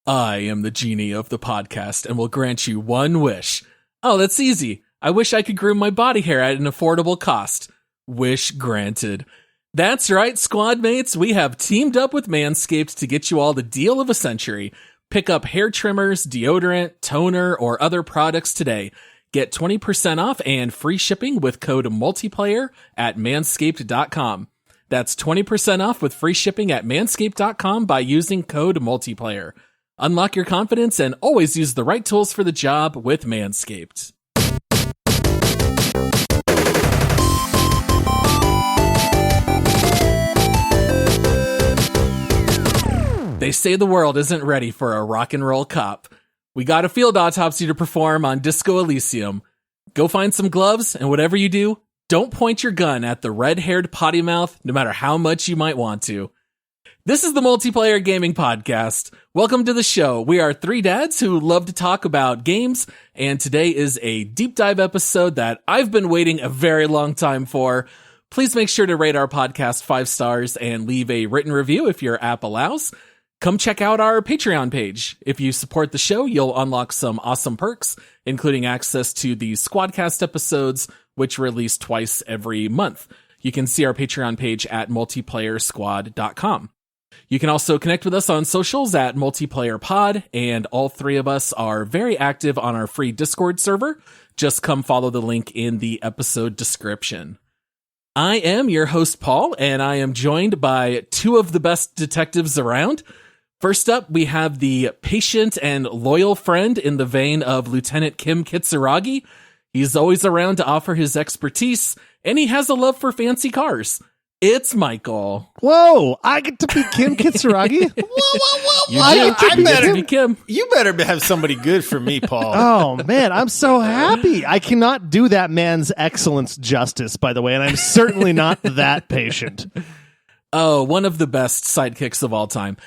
I am the genie of the podcast and will grant you one wish. Oh, that's easy. I wish I could groom my body hair at an affordable cost. Wish granted. That's right, squad mates. We have teamed up with Manscaped to get you all the deal of a century. Pick up hair trimmers, deodorant, toner, or other products today. Get 20% off and free shipping with code multiplayer at manscaped.com. That's 20% off with free shipping at manscaped.com by using code multiplayer. Unlock your confidence and always use the right tools for the job with Manscaped. They say the world isn't ready for a rock and roll cop. We got a field autopsy to perform on Disco Elysium. Go find some gloves, and whatever you do, don't point your gun at the red-haired potty mouth, no matter how much you might want to. This is the Multiplayer Gaming Podcast. Welcome to the show. We are three dads who love to talk about games, and today is a deep dive episode that I've been waiting a very long time for. Please make sure to rate our podcast 5 stars and leave a written review if your app allows. Come check out our Patreon page. If you support the show, you'll unlock some awesome perks, including access to the Squadcast episodes, which release twice every month. You can see our Patreon page at multiplayersquad.com. You can also connect with us on socials at multiplayerpod, and all three of us are very active on our free Discord server. Just come follow the link in the episode description. I am your host, Paul, and I am joined by two of the best detectives around. First up, we have the patient and loyal friend in the vein of Lieutenant Kim Kitsuragi. He's always around to offer his expertise, and he has a love for fancy cars. It's Michael. Whoa, I get to be Kim Kitsuragi? You better have somebody good for me, Paul. Oh, man, I'm so happy. I cannot do that man's excellence justice, by the way, and I'm certainly not that patient. Oh, one of the best sidekicks of all time.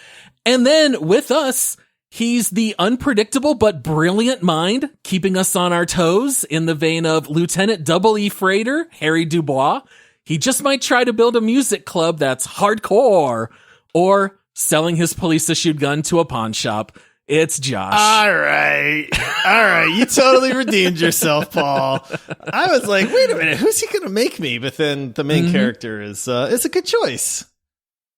And then with us, he's the unpredictable but brilliant mind, keeping us on our toes in the vein of Lieutenant Double E Freighter, Harry Dubois. He just might try to build a music club that's hardcore, or selling his police-issued gun to a pawn shop. It's Josh. All right. You totally redeemed yourself, Paul. I was like, wait a minute, who's he going to make me? But then the main character is a good choice.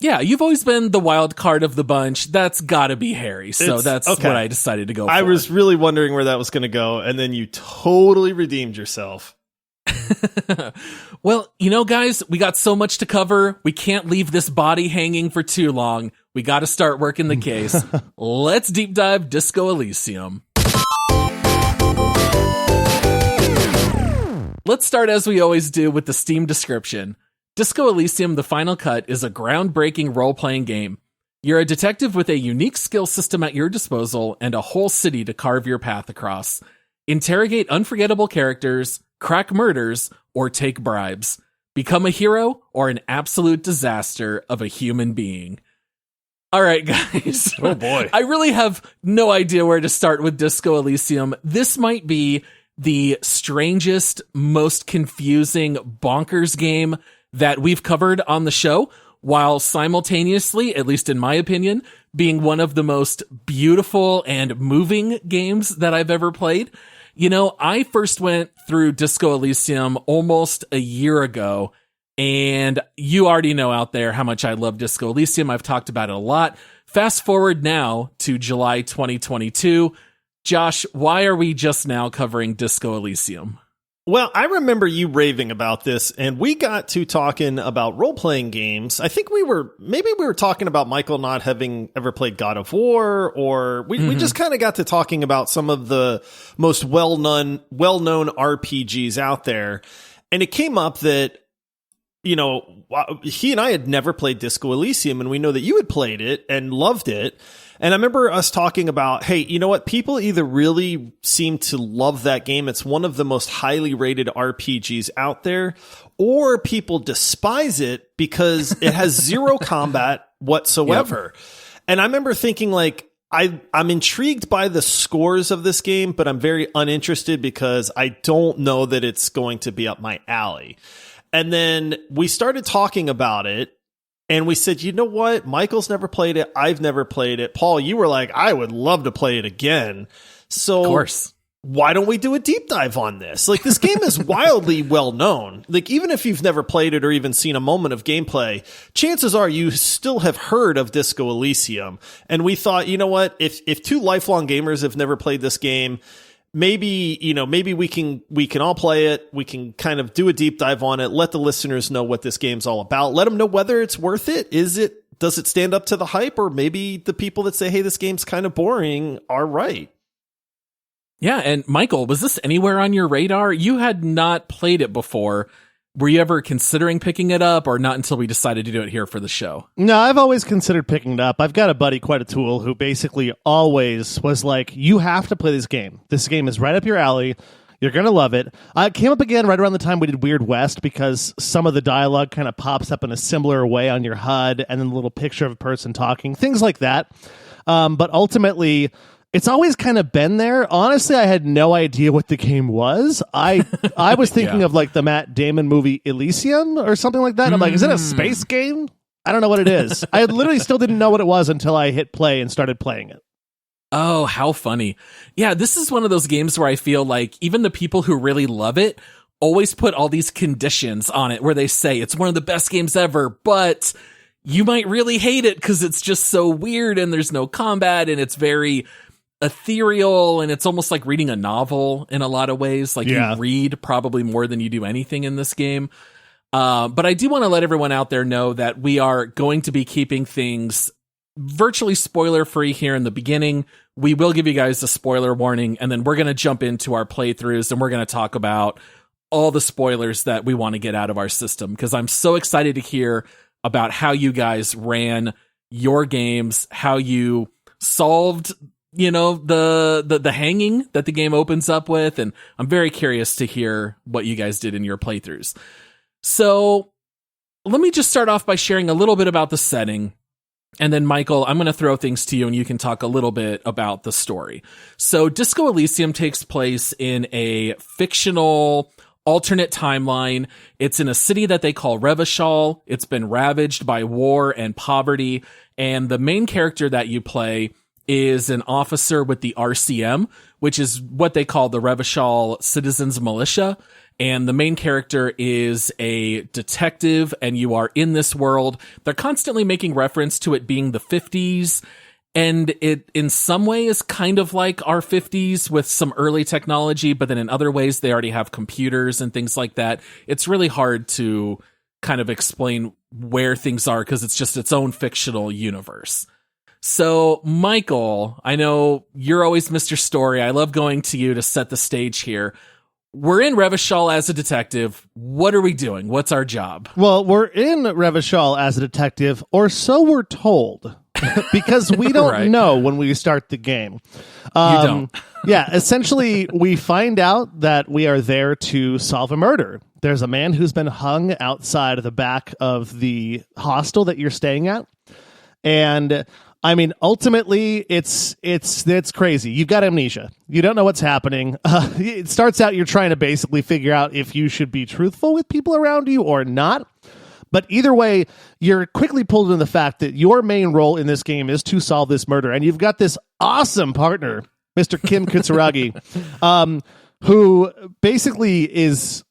Yeah, you've always been the wild card of the bunch. That's got to be Harry. So that's okay. What I decided to go for. I was really wondering where that was going to go, and then you totally redeemed yourself. Well, you know, guys, we got so much to cover. We can't leave this body hanging for too long. We got to start working the case. Let's deep dive Disco Elysium. Let's start as we always do with the Steam description. Disco Elysium: The Final Cut is a groundbreaking role-playing game. You're a detective with a unique skill system at your disposal and a whole city to carve your path across. Interrogate unforgettable characters, crack murders, or take bribes. Become a hero or an absolute disaster of a human being. All right, guys. Oh, boy. I really have no idea where to start with Disco Elysium. This might be the strangest, most confusing, bonkers game that we've covered on the show, while simultaneously, at least in my opinion, being one of the most beautiful and moving games that I've ever played. You know, I first went through Disco Elysium almost a year ago, and you already know out there how much I love Disco Elysium. I've talked about it a lot. Fast forward now to July 2022. Josh, why are we just now covering Disco Elysium? Well, I remember you raving about this, and we got to talking about role-playing games. I think we were talking about Michael not having ever played God of War, or we just kind of got to talking about some of the most well-known RPGs out there. And it came up that, you know, he and I had never played Disco Elysium, and we know that you had played it and loved it. And I remember us talking about, hey, you know what? People either really seem to love that game. It's one of the most highly rated RPGs out there, or people despise it because it has zero combat whatsoever. Yep. And I remember thinking, like, I'm intrigued by the scores of this game, but I'm very uninterested because I don't know that it's going to be up my alley. And then we started talking about it. And we said, you know what? Michael's never played it. I've never played it. Paul, you were like, I would love to play it again. So Of course. why don't we do a deep dive on this? Like, this game is wildly well known. Like, even if you've never played it or even seen a moment of gameplay, chances are you still have heard of Disco Elysium. And we thought, you know what? If two lifelong gamers have never played this game, maybe we can all play it. We can kind of do a deep dive on it. Let the listeners know what this game's all about. Let them know whether it's worth it. Does it stand up to the hype? Or maybe the people that say, hey, this game's kind of boring are right. Yeah, and Michael, was this anywhere on your radar? You had not played it before. Were you ever considering picking it up, or not until we decided to do it here for the show? No, I've always considered picking it up. I've got a buddy, Quite a Tool, who basically always was like, you have to play this game. This game is right up your alley. You're going to love it. It came up again right around the time we did Weird West, because some of the dialogue kind of pops up in a similar way on your HUD, and then a little picture of a person talking, things like that. But ultimately, it's always kind of been there. Honestly, I had no idea what the game was. I was thinking of like the Matt Damon movie Elysium or something like that. I'm like, is it a space game? I don't know what it is. I literally still didn't know what it was until I hit play and started playing it. Oh, how funny. Yeah, this is one of those games where I feel like even the people who really love it always put all these conditions on it where they say it's one of the best games ever, but you might really hate it because it's just so weird and there's no combat and it's very ethereal, and it's almost like reading a novel in a lot of ways. Like, you read probably more than you do anything in this game. But I do want to let everyone out there know that we are going to be keeping things virtually spoiler free here in the beginning. We will give you guys a spoiler warning, and then we're going to jump into our playthroughs and we're going to talk about all the spoilers that we want to get out of our system, because I'm so excited to hear about how you guys ran your games, how you solved the hanging that the game opens up with, and I'm very curious to hear what you guys did in your playthroughs. So let me just start off by sharing a little bit about the setting, and then Michael, I'm going to throw things to you and you can talk a little bit about the story. So Disco Elysium takes place in a fictional alternate timeline. It's in a city that they call Revachol. It's been ravaged by war and poverty, and the main character that you play is an officer with the RCM, which is what they call the Revachol Citizens Militia. And the main character is a detective, and you are in this world. They're constantly making reference to it being the 50s, and it in some way is kind of like our 50s with some early technology, but then in other ways they already have computers and things like that. It's really hard to kind of explain where things are because it's just its own fictional universe. So, Michael, I know you're always Mr. Story. I love going to you to set the stage here. We're in Revachol as a detective. What are we doing? What's our job? Well, we're in Revachol as a detective, or so we're told, because we don't Right. know when we start the game. You don't. Yeah, essentially, we find out that we are there to solve a murder. There's a man who's been hung outside of the back of the hostel that you're staying at, and I mean, ultimately, it's crazy. You've got amnesia. You don't know what's happening. It starts out you're trying to basically figure out if you should be truthful with people around you or not. But either way, you're quickly pulled into the fact that your main role in this game is to solve this murder. And you've got this awesome partner, Mr. Kim Kitsuragi, who basically is...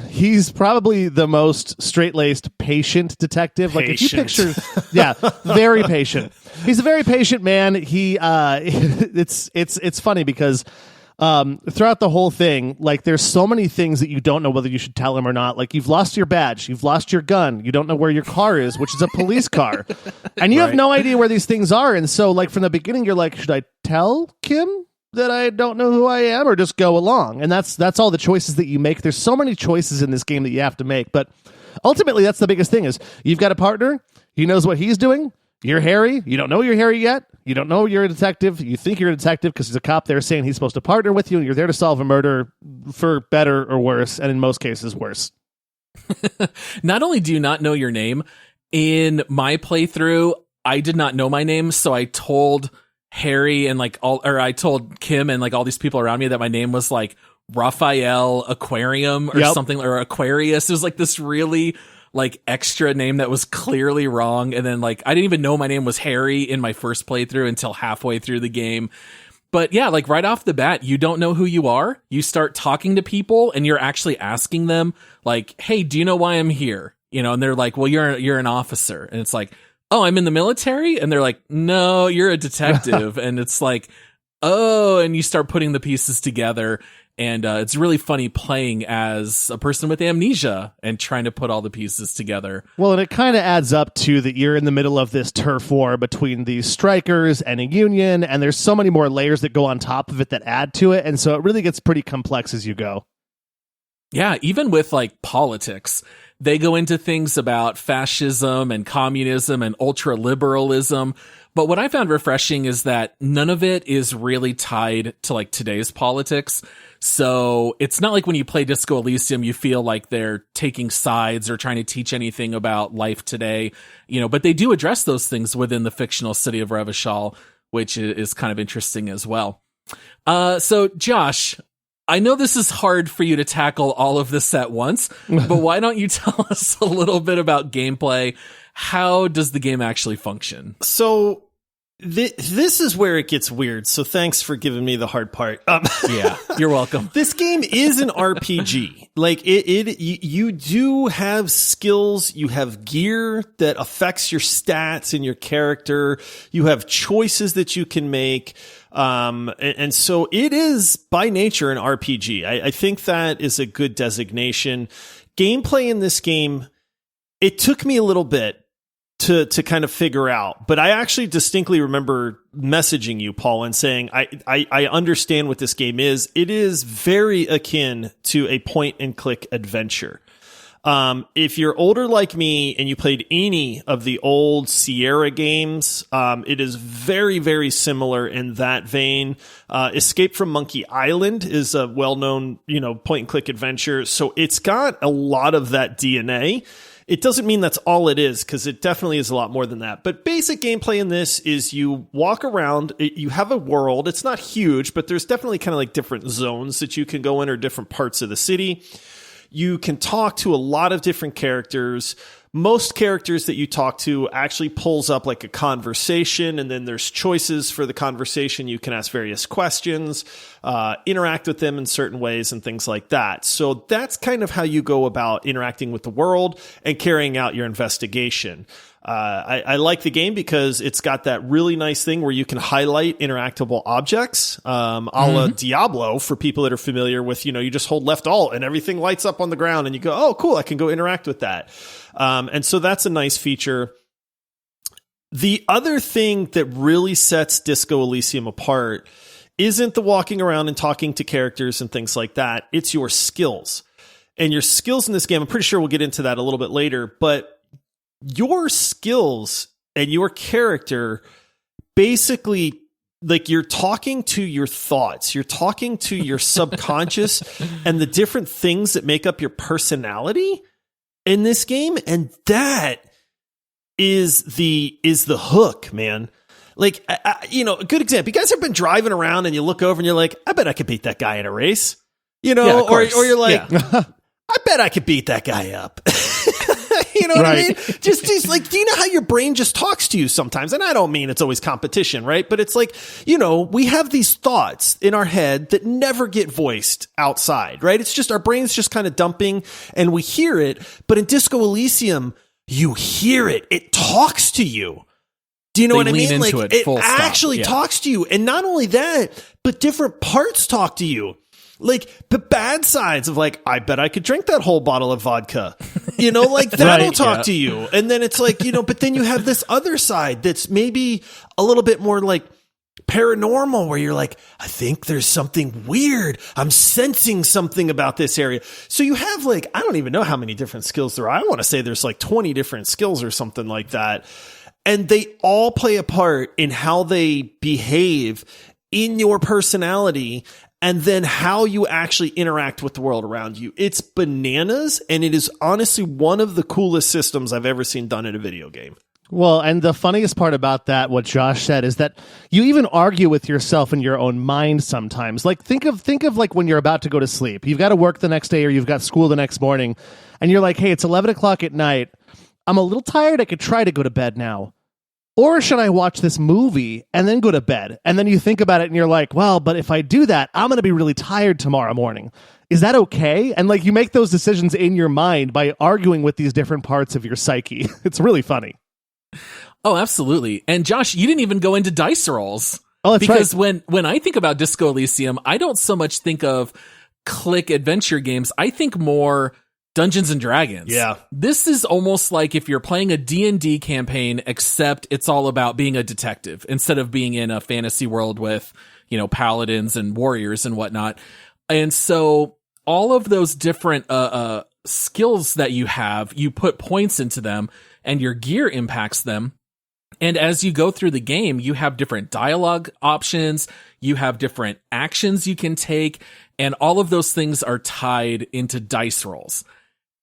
He's probably the most straight-laced, patient detective. Like, if you picture, very patient. He's a very patient man. He, it's funny because throughout the whole thing, like, there's so many things that you don't know whether you should tell him or not. Like, you've lost your badge, you've lost your gun, you don't know where your car is, which is a police car, and you have no idea where these things are. And so, like, from the beginning, you're like, should I tell Kim that I don't know who I am, or just go along? And that's all the choices that you make. There's so many choices in this game that you have to make, but ultimately that's the biggest thing is you've got a partner, he knows what he's doing, you're Harry, you don't know you're Harry yet, you don't know you're a detective, you think you're a detective because there's a cop there saying he's supposed to partner with you, and you're there to solve a murder, for better or worse, and in most cases worse. Not only do you not know your name, in my playthrough, I did not know my name, so I told Harry and I told Kim and like all these people around me that my name was like Raphael Aquarium or something, or Aquarius. It was like this really like extra name that was clearly wrong. And then like, I didn't even know my name was Harry in my first playthrough until halfway through the game. But yeah, like right off the bat, you don't know who you are. You start talking to people and you're actually asking them like, hey, do you know why I'm here? You know, and they're like, well, you're an officer. And it's like, oh, I'm in the military. And they're like, no, you're a detective. And it's like, oh, and you start putting the pieces together. And it's really funny playing as a person with amnesia and trying to put all the pieces together. Well, and it kind of adds up to that you're in the middle of this turf war between these strikers and a union, and there's so many more layers that go on top of it that add to it, and so it really gets pretty complex as you go. Yeah, even with like politics, they go into things about fascism and communism and ultra-liberalism. But what I found refreshing is that none of it is really tied to like today's politics. So it's not like when you play Disco Elysium, you feel like they're taking sides or trying to teach anything about life today, you know, but they do address those things within the fictional city of Revachol, which is kind of interesting as well. So Josh, I know this is hard for you to tackle all of this at once, but why don't you tell us a little bit about gameplay? How does the game actually function? So this is where it gets weird. So thanks for giving me the hard part. Yeah, you're welcome. This game is an RPG. Like you do have skills. You have gear that affects your stats and your character. You have choices that you can make. And so it is by nature an RPG. I think that is a good designation. Gameplay in this game, it took me a little bit to kind of figure out, but I actually distinctly remember messaging you, Paul, and saying, I understand what this game is. It is very akin to a point and click adventure. If you're older like me and you played any of the old Sierra games, it is very, very similar in that vein. Escape from Monkey Island is a well-known, point and click adventure. So it's got a lot of that DNA. It doesn't mean that's all it is, because it definitely is a lot more than that. But basic gameplay in this is you walk around, you have a world. It's not huge, but there's definitely kind of like different zones that you can go in, or different parts of the city. You can talk to a lot of different characters. Most characters that you talk to actually pulls up like a conversation, and then there's choices for the conversation. You can ask various questions, interact with them in certain ways, and things like that. So that's kind of how you go about interacting with the world and carrying out your investigation. I like the game because it's got that really nice thing where you can highlight interactable objects, a la Diablo, for people that are familiar with, you just hold left alt and everything lights up on the ground and you go, oh, cool, I can go interact with that. And so that's a nice feature. The other thing that really sets Disco Elysium apart isn't the walking around and talking to characters and things like that. It's your skills. And your skills in this game, I'm pretty sure we'll get into that a little bit later, but your skills and your character basically, like, you're talking to your thoughts, you're talking to your subconscious and the different things that make up your personality in this game. And that is the hook, man. Like, a good example. You guys have been driving around and you look over and you're like, I bet I could beat that guy in a race, or you're like, I bet I could beat that guy up. You know what I mean? Just like, do you know how your brain just talks to you sometimes? And I don't mean it's always competition, right? But it's like, we have these thoughts in our head that never get voiced outside, right? It's just our brain's just kind of dumping and we hear it. But in Disco Elysium, you hear it. It talks to you. Do you know what I mean? Like, it actually talks to you. And not only that, but different parts talk to you. Like the bad sides of like, I bet I could drink that whole bottle of vodka, like that'll talk to you. And then it's like, but then you have this other side that's maybe a little bit more like paranormal, where you're like, I think there's something weird. I'm sensing something about this area. So you have like, I don't even know how many different skills there are. I want to say there's like 20 different skills or something like that. And they all play a part in how they behave in your personality, and then how you actually interact with the world around you. It's bananas, and it is honestly one of the coolest systems I've ever seen done in a video game. Well, and the funniest part about that, what Josh said, is that you even argue with yourself in your own mind sometimes. Like think of like when you're about to go to sleep. You've got to work the next day or you've got school the next morning, and you're like, hey, it's 11 o'clock at night. I'm a little tired. I could try to go to bed now. Or should I watch this movie and then go to bed? And then you think about it and you're like, well, but if I do that, I'm going to be really tired tomorrow morning. Is that okay? And like you make those decisions in your mind by arguing with these different parts of your psyche. It's really funny. Oh, absolutely. And Josh, you didn't even go into dice rolls. Oh, that's because right. when I think about Disco Elysium, I don't so much think of click adventure games. I think more Dungeons and Dragons. Yeah. This is almost like if you're playing a D&D campaign, except it's all about being a detective instead of being in a fantasy world with, paladins and warriors and whatnot. And so all of those different skills that you have, you put points into them and your gear impacts them. And as you go through the game, you have different dialogue options, you have different actions you can take, and all of those things are tied into dice rolls.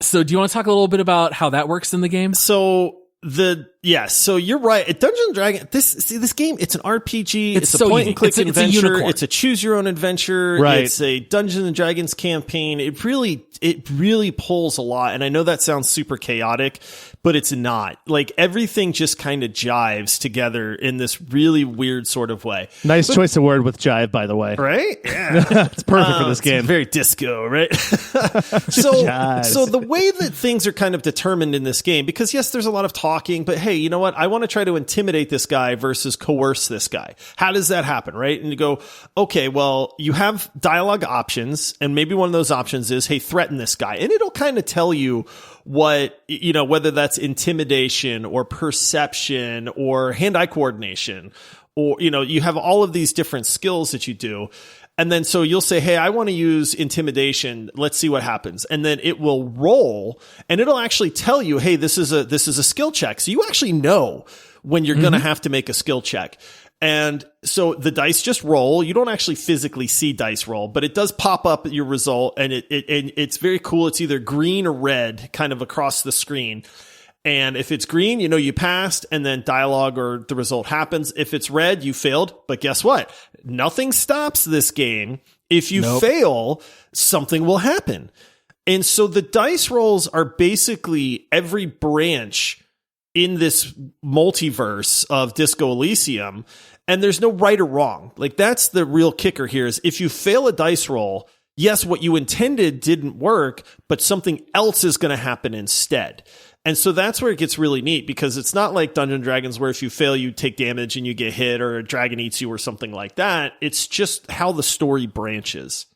So do you want to talk a little bit about how that works in the game? So you're right. At Dungeons and Dragons, this game, it's an RPG. It's a so point and click unique. adventure. It's a unicorn. It's a choose your own adventure. Right. It's a Dungeons and Dragons campaign. It really pulls a lot. And I know that sounds super chaotic, but it's not. Like everything just kind of jives together in this really weird sort of way. Nice choice of word with jive, by the way. Right? Yeah. It's perfect for this game. It's very disco, right? So the way that things are kind of determined in this game, because yes, there's a lot of talking, but hey, you know what? I want to try to intimidate this guy versus coerce this guy. How does that happen, right? And you go, okay, well, you have dialogue options, and maybe one of those options is, hey, threaten this guy. And it'll kind of tell you what, whether that's intimidation or perception or hand-eye coordination, or, you have all of these different skills that you do. And then so you'll say, hey, I want to use intimidation. Let's see what happens. And then it will roll and it'll actually tell you, hey, this is a skill check. So you actually know when you're going to have to make a skill check. And so the dice just roll. You don't actually physically see dice roll, but it does pop up your result. And it's very cool. It's either green or red kind of across the screen. And if it's green, you passed, and then dialogue or the result happens. If it's red, you failed. But guess what? Nothing stops this game. If you fail, something will happen. And so the dice rolls are basically every branch in this multiverse of Disco Elysium. And there's no right or wrong. Like that's the real kicker here is if you fail a dice roll, yes, what you intended didn't work, but something else is going to happen instead. And so that's where it gets really neat because it's not like Dungeons & Dragons where if you fail, you take damage and you get hit or a dragon eats you or something like that. It's just how the story branches.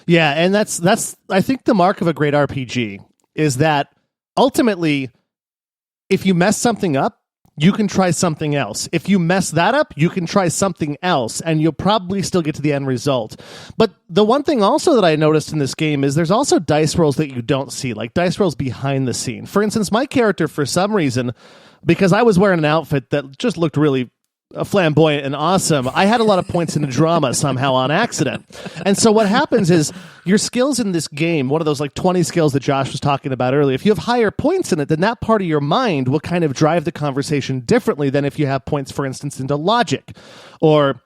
Yeah, and that's I think the mark of a great RPG is that ultimately, if you mess something up, you can try something else. If you mess that up, you can try something else, and you'll probably still get to the end result. But the one thing also that I noticed in this game is there's also dice rolls that you don't see, like dice rolls behind the scene. For instance, my character, for some reason, because I was wearing an outfit that just looked really flamboyant and awesome, I had a lot of points in the drama somehow on accident. And so what happens is your skills in this game, one of those like 20 skills that Josh was talking about earlier, if you have higher points in it, then that part of your mind will kind of drive the conversation differently than if you have points, for instance, into logic or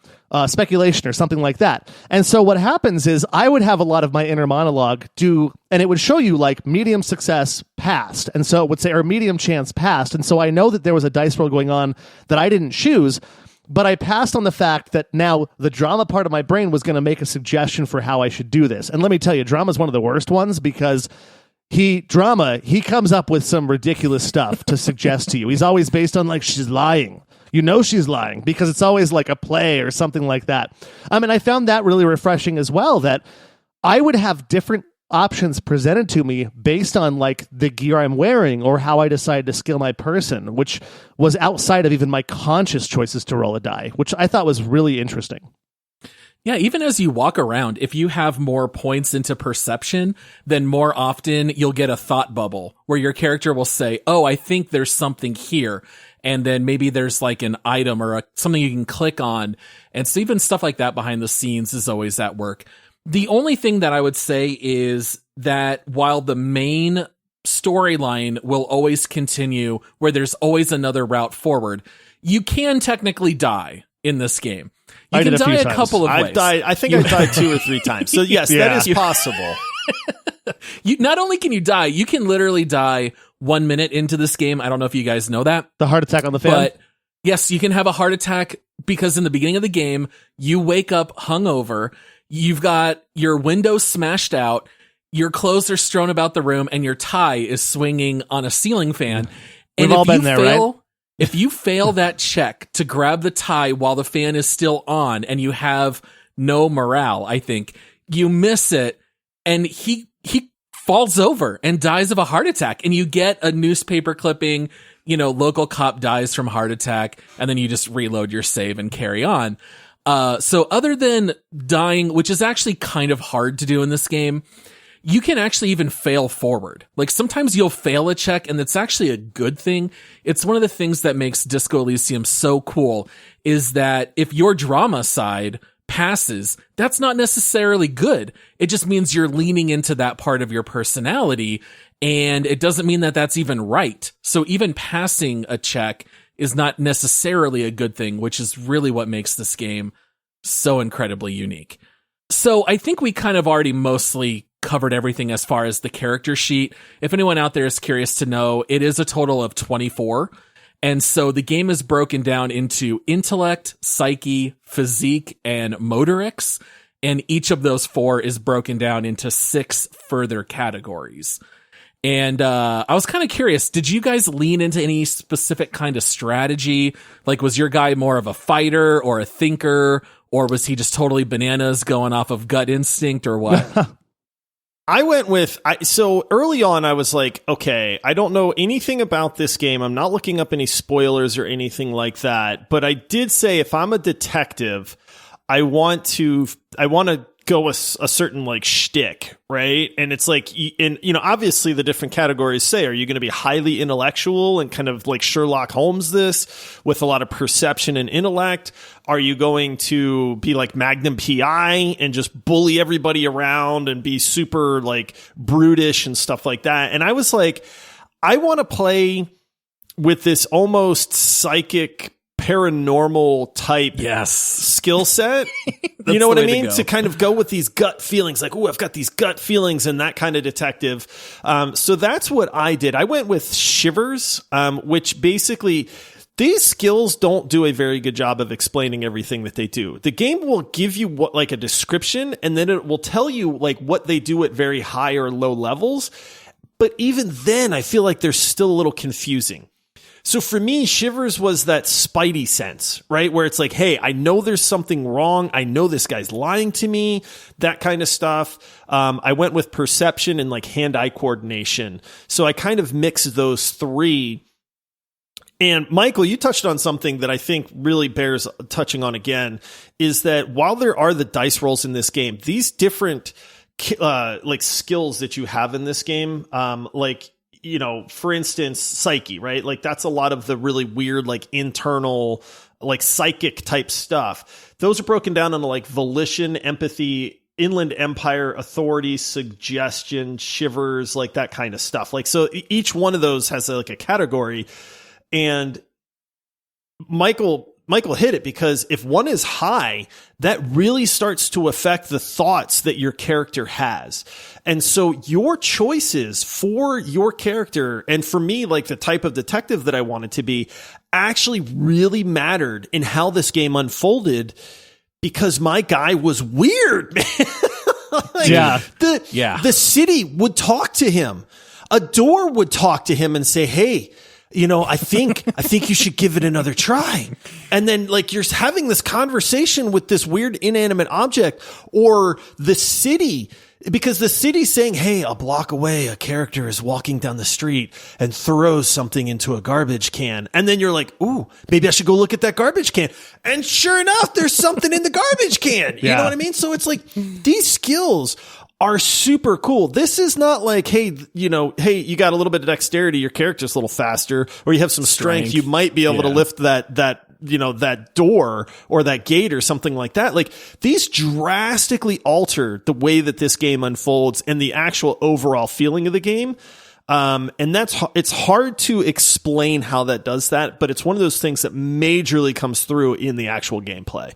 speculation or something like that. And so what happens is I would have a lot of my inner monologue and it would show you like medium success passed. And so it would say, or medium chance passed. And so I know that there was a dice roll going on that I didn't choose, but I passed on the fact that now the drama part of my brain was going to make a suggestion for how I should do this. And let me tell you, drama is one of the worst ones because he comes up with some ridiculous stuff to suggest to you. He's always based on like, she's lying. She's lying because it's always like a play or something like that. I found that really refreshing as well, that I would have different options presented to me based on like the gear I'm wearing or how I decide to skill my person, which was outside of even my conscious choices to roll a die, which I thought was really interesting. Yeah, even as you walk around, if you have more points into perception, then more often you'll get a thought bubble where your character will say, oh, I think there's something here. And then maybe there's like an item or something you can click on. And so even stuff like that behind the scenes is always at work. The only thing that I would say is that while the main storyline will always continue, where there's always another route forward. You can technically die in this game. You I can did a die few a times. couple of ways. I think I've died 2 or 3 times. So yes, that is possible. You not only can you die, you can literally die 1 minute into this game. I don't know if you guys know that. The heart attack on the fan. But yes, you can have a heart attack because in the beginning of the game, you wake up hungover. You've got your windows smashed out. Your clothes are strewn about the room and your tie is swinging on a ceiling fan. And We've all been there, right? If you fail that check to grab the tie while the fan is still on and you have no morale, I think, you miss it and he falls over and dies of a heart attack, and you get a newspaper clipping, local cop dies from heart attack, and then you just reload your save and carry on. So other than dying, which is actually kind of hard to do in this game, you can actually even fail forward. Like sometimes you'll fail a check and that's actually a good thing. It's one of the things that makes Disco Elysium so cool is that if your drama side passes, that's not necessarily good. It just means you're leaning into that part of your personality, and it doesn't mean that that's even right. So even passing a check is not necessarily a good thing, which is really what makes this game so incredibly unique. So I think we kind of already mostly covered everything as far as the character sheet. If anyone out there is curious to know, it is a total of 24. And so the game is broken down into intellect, psyche, physique, and motorics. And each of those 4 is broken down into 6 further categories. And I was kind of curious, did you guys lean into any specific kind of strategy? Like, was your guy more of a fighter or a thinker? Or was he just totally bananas going off of gut instinct or what? I went with, so early on, I was like, okay, I don't know anything about this game. I'm not looking up any spoilers or anything like that. But I did say, if I'm a detective, I want to go with a certain like shtick, right? And it's like, obviously the different categories say, are you going to be highly intellectual and kind of like Sherlock Holmes this with a lot of perception and intellect? Are you going to be like Magnum PI and just bully everybody around and be super like brutish and stuff like that? And I was like, I want to play with this almost psychic paranormal type skill set. You know what I mean? To kind of go with these gut feelings, like, oh, I've got these gut feelings and that kind of detective. So that's what I did. I went with Shivers, which basically these skills don't do a very good job of explaining everything that they do. The game will give you like a description, and then it will tell you like what they do at very high or low levels. But even then, I feel like they're still a little confusing. So for me, Shivers was that spidey sense, right? Where it's like, hey, I know there's something wrong. I know this guy's lying to me, that kind of stuff. I went with Perception and like hand-eye coordination. So I kind of mixed those 3. And Michael, you touched on something that I think really bears touching on again, is that while there are the dice rolls in this game, these different like skills that you have in this game, for instance, psyche, right? Like that's a lot of the really weird, like internal, like psychic type stuff. Those are broken down into like volition, empathy, inland empire, authority, suggestion, shivers, like that kind of stuff. Like, so each one of those has like a category. And Michael hit it, because if one is high, that really starts to affect the thoughts that your character has. And so your choices for your character, and for me, like the type of detective that I wanted to be, actually really mattered in how this game unfolded, because my guy was weird, man. The city would talk to him. A door would talk to him and say, hey, I think you should give it another try. And then like you're having this conversation with this weird inanimate object, or the city, because the city's saying, hey, a block away, a character is walking down the street and throws something into a garbage can. And then you're like, ooh, maybe I should go look at that garbage can. And sure enough, there's something in the garbage can. You know what I mean? So it's like these skills are super cool. This is not like, hey, you got a little bit of dexterity, your character's a little faster, or you have some strength, you might be able to lift that door or that gate or something like that. Like, these drastically alter the way that this game unfolds and the actual overall feeling of the game. And it's hard to explain how that does that, but it's one of those things that majorly comes through in the actual gameplay.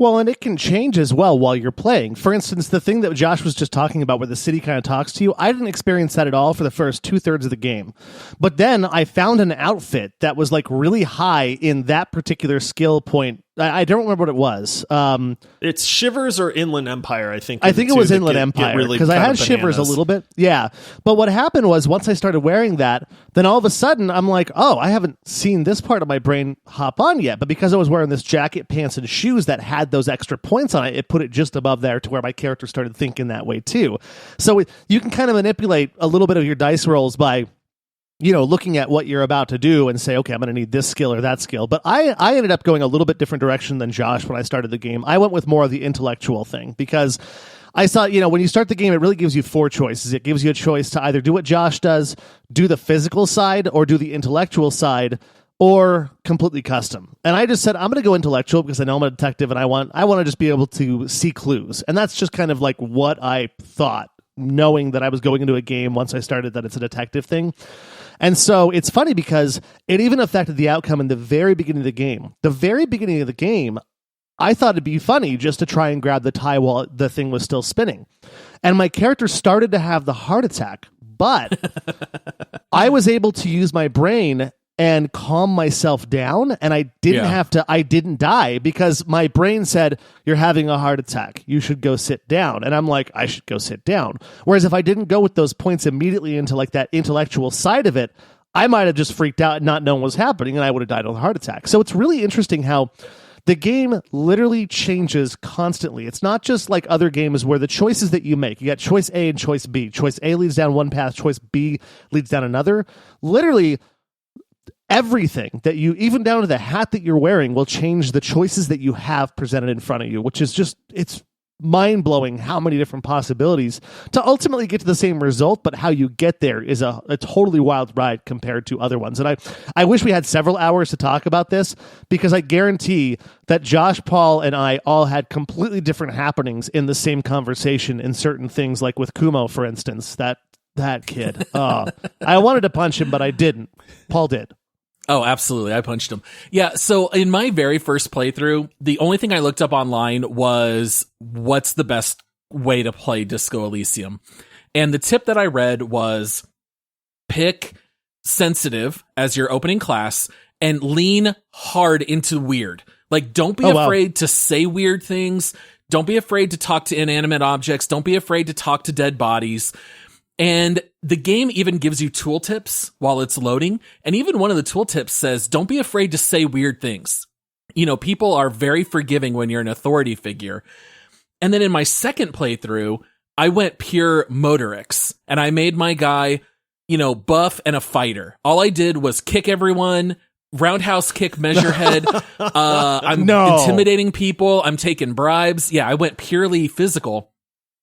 Well, and it can change as well while you're playing. For instance, the thing that Josh was just talking about where the city kind of talks to you, I didn't experience that at all for the first 2/3 of the game. But then I found an outfit that was like really high in that particular skill point. I don't remember what it was. It's Shivers or Inland Empire, I think. I think it was Inland Empire, because I had Shivers a little bit. Yeah. But what happened was once I started wearing that, then all of a sudden I'm like, oh, I haven't seen this part of my brain hop on yet. But because I was wearing this jacket, pants, and shoes that had those extra points on it, it put it just above there to where my character started thinking that way too. So you can kind of manipulate a little bit of your dice rolls by looking at what you're about to do and say, okay, I'm going to need this skill or that skill. But I ended up going a little bit different direction than Josh when I started the game. I went with more of the intellectual thing because I saw, when you start the game, it really gives you 4 choices. It gives you a choice to either do what Josh does, do the physical side, or do the intellectual side, or completely custom. And I just said, I'm going to go intellectual because I know I'm a detective and I want to just be able to see clues. And that's just kind of like what I thought, knowing that I was going into a game once I started that it's a detective thing. And so it's funny because it even affected the outcome in the very beginning of the game. The very beginning of the game, I thought it'd be funny just to try and grab the tie while the thing was still spinning. And my character started to have the heart attack, but I was able to use my brain and calm myself down, and I didn't die because my brain said, you're having a heart attack. You should go sit down. And I'm like, I should go sit down. Whereas if I didn't go with those points immediately into like that intellectual side of it, I might have just freaked out and not known what was happening, and I would have died of a heart attack. So it's really interesting how the game literally changes constantly. It's not just like other games where the choices that you make, you got choice A and choice B. Choice A leads down one path, choice B leads down another. Literally, everything that you, even down to the hat that you're wearing, will change the choices that you have presented in front of you, which is just, it's mind-blowing how many different possibilities to ultimately get to the same result, but how you get there is a totally wild ride compared to other ones. And I wish we had several hours to talk about this, because I guarantee that Josh, Paul, and I all had completely different happenings in the same conversation in certain things, like with Kumo, for instance, that kid. I wanted to punch him, but I didn't. Paul did. Oh, absolutely. I punched him. Yeah. So in my very first playthrough, the only thing I looked up online was what's the best way to play Disco Elysium. And the tip that I read was pick sensitive as your opening class and lean hard into weird. Like, don't be afraid to say weird things. Don't be afraid to talk to inanimate objects. Don't be afraid to talk to dead bodies. And the game even gives you tooltips while it's loading. And even one of the tooltips says, don't be afraid to say weird things. People are very forgiving when you're an authority figure. And then in my second playthrough, I went pure Motorix, and I made my guy, buff and a fighter. All I did was kick everyone, roundhouse kick Measurehead. I'm intimidating people. I'm taking bribes. Yeah, I went purely physical.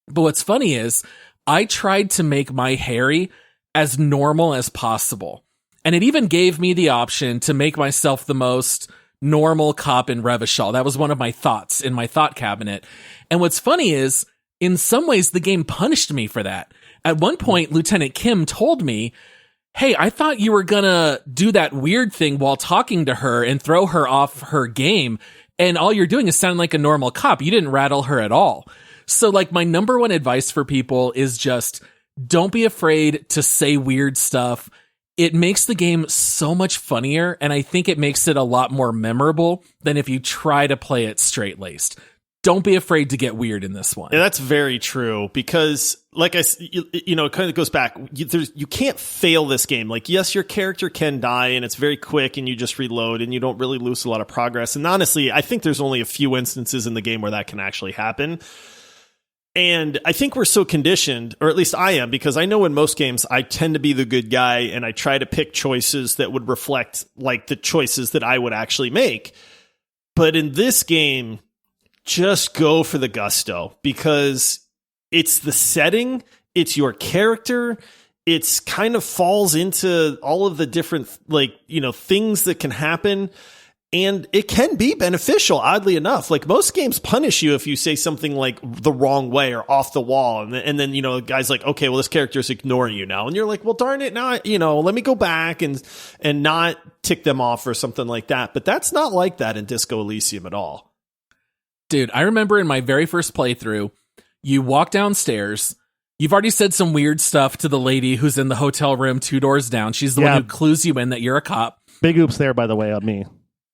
But what's funny is, I tried to make my Harry as normal as possible. And it even gave me the option to make myself the most normal cop in Revachol. That was one of my thoughts in my thought cabinet. And what's funny is, in some ways, the game punished me for that. At one point, Lieutenant Kim told me, hey, I thought you were gonna do that weird thing while talking to her and throw her off her game. And all you're doing is sound like a normal cop. You didn't rattle her at all. So, like, my number one advice for people is just don't be afraid to say weird stuff. It makes the game so much funnier, and I think it makes it a lot more memorable than if you try to play it straight-laced. Don't be afraid to get weird in this one. Yeah, that's very true, because, like it kind of goes back. You can't fail this game. Like, yes, your character can die, and it's very quick, and you just reload, and you don't really lose a lot of progress. And honestly, I think there's only a few instances in the game where that can actually happen. And I think we're so conditioned, or at least I am, because I know in most games I tend to be the good guy and I try to pick choices that would reflect like the choices that I would actually make. But in this game, just go for the gusto, because it's the setting, it's your character, it's kind of falls into all of the different things that can happen. And it can be beneficial, oddly enough. Like most games punish you if you say something like the wrong way or off the wall. And then, the guy's like, okay, well, this character is ignoring you now. And you're like, well, darn it. Now, let me go back and not tick them off or something like that. But that's not like that in Disco Elysium at all. Dude, I remember in my very first playthrough, you walk downstairs. You've already said some weird stuff to the lady who's in the hotel room 2 doors down. She's the one who clues you in that you're a cop. Big oops there, by the way, on me.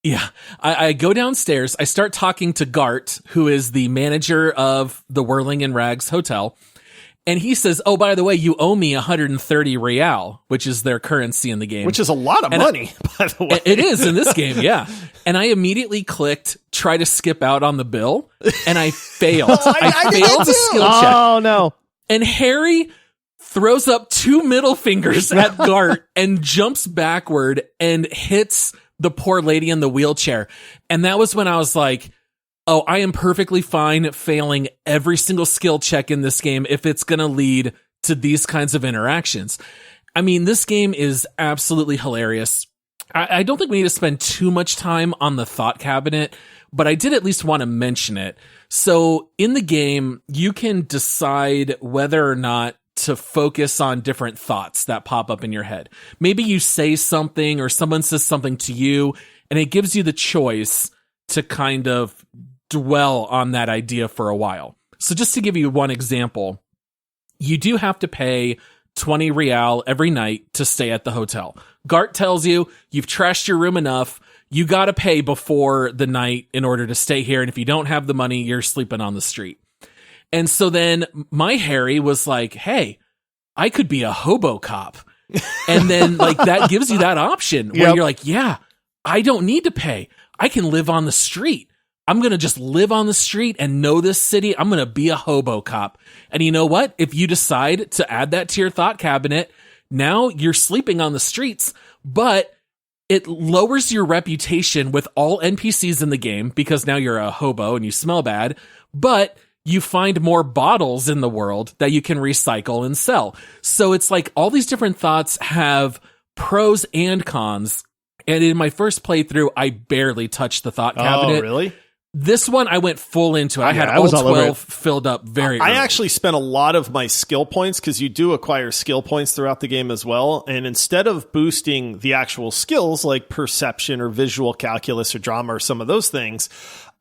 Yeah. I go downstairs. I start talking to Gart, who is the manager of the Whirling in Rags Hotel. And he says, oh, by the way, you owe me 130 real, which is their currency in the game. Which is a lot of money, by the way. It is in this game, yeah. And I immediately clicked try to skip out on the bill, and I failed. I failed the skill check. Oh, no. And Harry throws up 2 middle fingers at Gart and jumps backward and hits the poor lady in the wheelchair. And that was when I was like, oh, I am perfectly fine failing every single skill check in this game if it's going to lead to these kinds of interactions. I mean, this game is absolutely hilarious. I don't think we need to spend too much time on the thought cabinet, but I did at least want to mention it. So in the game, you can decide whether or not to focus on different thoughts that pop up in your head. Maybe you say something or someone says something to you, and it gives you the choice to kind of dwell on that idea for a while. So just to give you one example, you do have to pay 20 real every night to stay at the hotel. Gart tells you you've trashed your room enough. You got to pay before the night in order to stay here. And if you don't have the money, you're sleeping on the street. And so then my Harry was like, hey, I could be a hobo cop. And then like that gives you that option where you're like, yeah, I don't need to pay. I can live on the street. I'm going to just live on the street and know this city. I'm going to be a hobo cop. And you know what? If you decide to add that to your thought cabinet, now you're sleeping on the streets, but it lowers your reputation with all NPCs in the game because now you're a hobo and you smell bad, but you find more bottles in the world that you can recycle and sell. So it's like all these different thoughts have pros and cons. And in my first playthrough, I barely touched the thought cabinet. Oh, really? This one, I went full into it. I had all 12 filled up very early. I actually spent a lot of my skill points because you do acquire skill points throughout the game as well. And instead of boosting the actual skills like perception or visual calculus or drama or some of those things,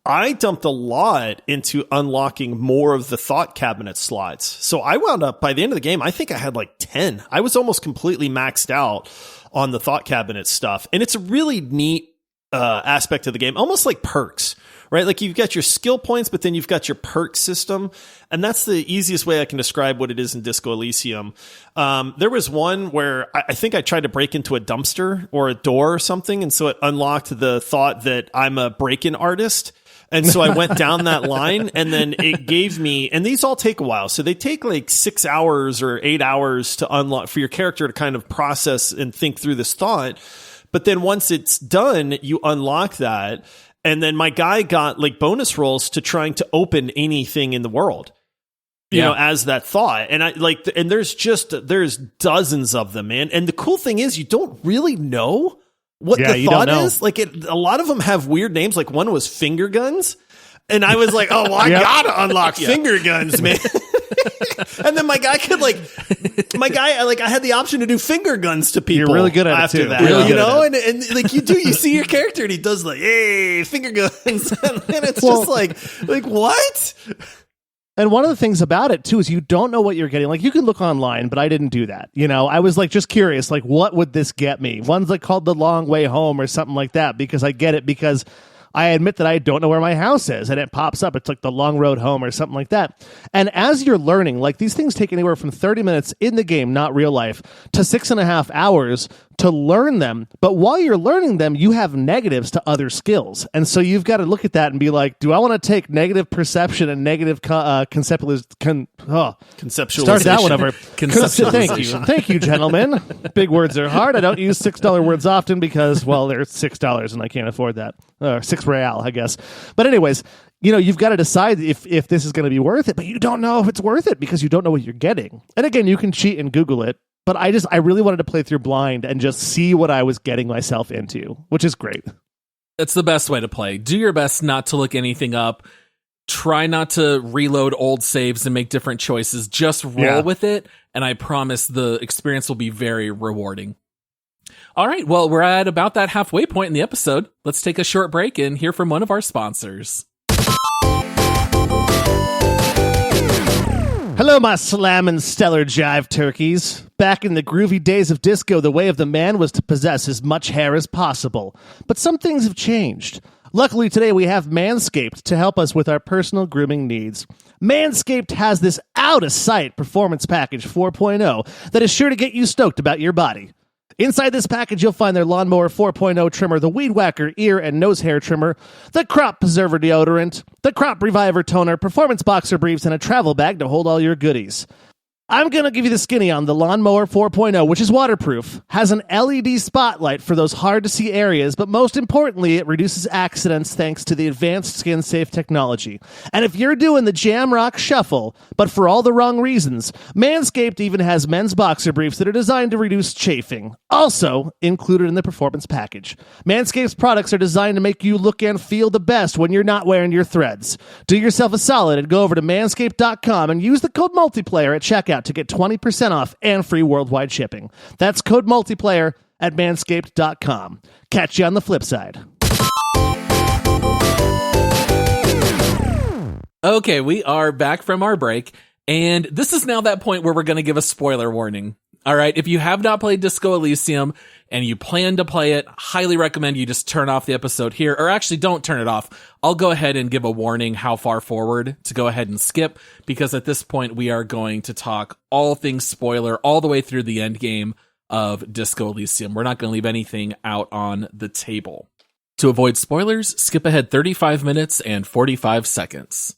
I dumped a lot into unlocking more of the thought cabinet slots. So I wound up, by the end of the game, I think I had like 10. I was almost completely maxed out on the thought cabinet stuff. And it's a really neat aspect of the game, almost like perks, right? Like you've got your skill points, but then you've got your perk system. And that's the easiest way I can describe what it is in Disco Elysium. There was one where I think I tried to break into a dumpster or a door or something. And so it unlocked the thought that I'm a break-in artist. And so I went down that line and then it gave me, and these all take a while. So they take like 6 hours or 8 hours to unlock for your character to kind of process and think through this thought. But then once it's done, you unlock that. And then my guy got like bonus rolls to trying to open anything in the world, you know, as that thought. And I like, and there's dozens of them, man. And the cool thing is you don't really know what the thought is. Like a lot of them have weird names. Like one was finger guns. And I was like, oh, well, I gotta unlock finger guns, man. And then my guy I had the option to do finger guns to people. You're really good at after it too. that, Really you know, and like you see your character and he does like, hey, finger guns. And it's just like what? And one of the things about it too is you don't know what you're getting. Like you can look online, but I didn't do that. You know, I was like just curious, like what would this get me? One's like called The Long Way Home or something like that because I get it because I admit that I don't know where my house is and it pops up. It's like The Long Road Home or something like that. And as you're learning, like these things take anywhere from 30 minutes in the game, not real life, to 6.5 hours to learn them. But while you're learning them, you have negatives to other skills. And so you've got to look at that and be like, do I want to take negative perception and negative conceptualization? Start that one over. Thank you, gentlemen. Big words are hard. I don't use $6 words often because, well, they're $6 and I can't afford that. Or 6 real, I guess. But anyways, you know, you've got to decide if this is going to be worth it, but you don't know if it's worth it because you don't know what you're getting. And again, you can cheat and Google it. But I really wanted to play through blind and just see what I was getting myself into, which is great. It's the best way to play. Do your best not to look anything up. Try not to reload old saves and make different choices. Just roll with it, and I promise the experience will be very rewarding. All right, well, we're at about that halfway point in the episode. Let's take a short break and hear from one of our sponsors. Hello, my slammin' stellar jive turkeys. Back in the groovy days of disco, the way of the man was to possess as much hair as possible. But some things have changed. Luckily, today we have Manscaped to help us with our personal grooming needs. Manscaped has this out-of-sight Performance Package 4.0 that is sure to get you stoked about your body. Inside this package, you'll find their Lawnmower 4.0 trimmer, the Weed Whacker ear and nose hair trimmer, the Crop Preserver deodorant, the Crop Reviver toner, performance boxer briefs, and a travel bag to hold all your goodies. I'm going to give you the skinny on the Lawnmower 4.0, which is waterproof, has an LED spotlight for those hard-to-see areas, but most importantly, it reduces accidents thanks to the advanced skin-safe technology. And if you're doing the jam rock shuffle, but for all the wrong reasons, Manscaped even has men's boxer briefs that are designed to reduce chafing, also included in the performance package. Manscaped's products are designed to make you look and feel the best when you're not wearing your threads. Do yourself a solid and go over to manscaped.com and use the code multiplayer at checkout to get 20% off and free worldwide shipping. That's code multiplayer at manscaped.com. Catch you on the flip side. Okay, we are back from our break, and this is now that point where we're going to give a spoiler warning. All right, if you have not played Disco Elysium and you plan to play it, highly recommend you just turn off the episode here, or actually don't turn it off. I'll go ahead and give a warning how far forward to go ahead and skip, because at this point we are going to talk all things spoiler all the way through the end game of Disco Elysium. We're not going to leave anything out on the table. To avoid spoilers, skip ahead 35 minutes and 45 seconds.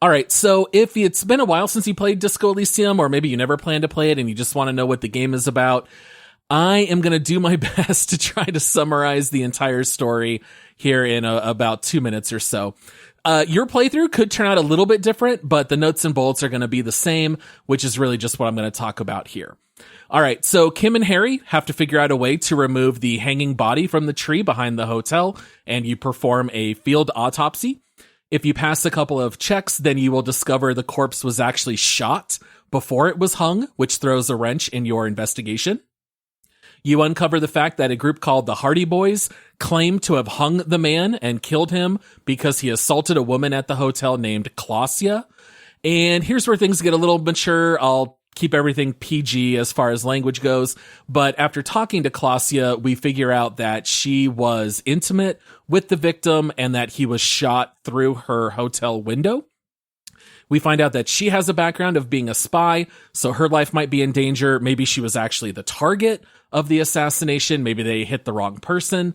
All right, so if it's been a while since you played Disco Elysium, or maybe you never plan to play it and you just want to know what the game is about, I am going to do my best to try to summarize the entire story here in about 2 minutes or so. Your playthrough could turn out a little bit different, but the nuts and bolts are going to be the same, which is really just what I'm going to talk about here. All right, so Kim and Harry have to figure out a way to remove the hanging body from the tree behind the hotel, and you perform a field autopsy. If you pass a couple of checks, then you will discover the corpse was actually shot before it was hung, which throws a wrench in your investigation. You uncover the fact that a group called the Hardy Boys claimed to have hung the man and killed him because he assaulted a woman at the hotel named Clausia. And here's where things get a little mature. I'll keep everything PG as far as language goes. But after talking to Clausia, we figure out that she was intimate with the victim and that he was shot through her hotel window. We find out that she has a background of being a spy, so her life might be in danger. Maybe she was actually the target of the assassination. Maybe they hit the wrong person.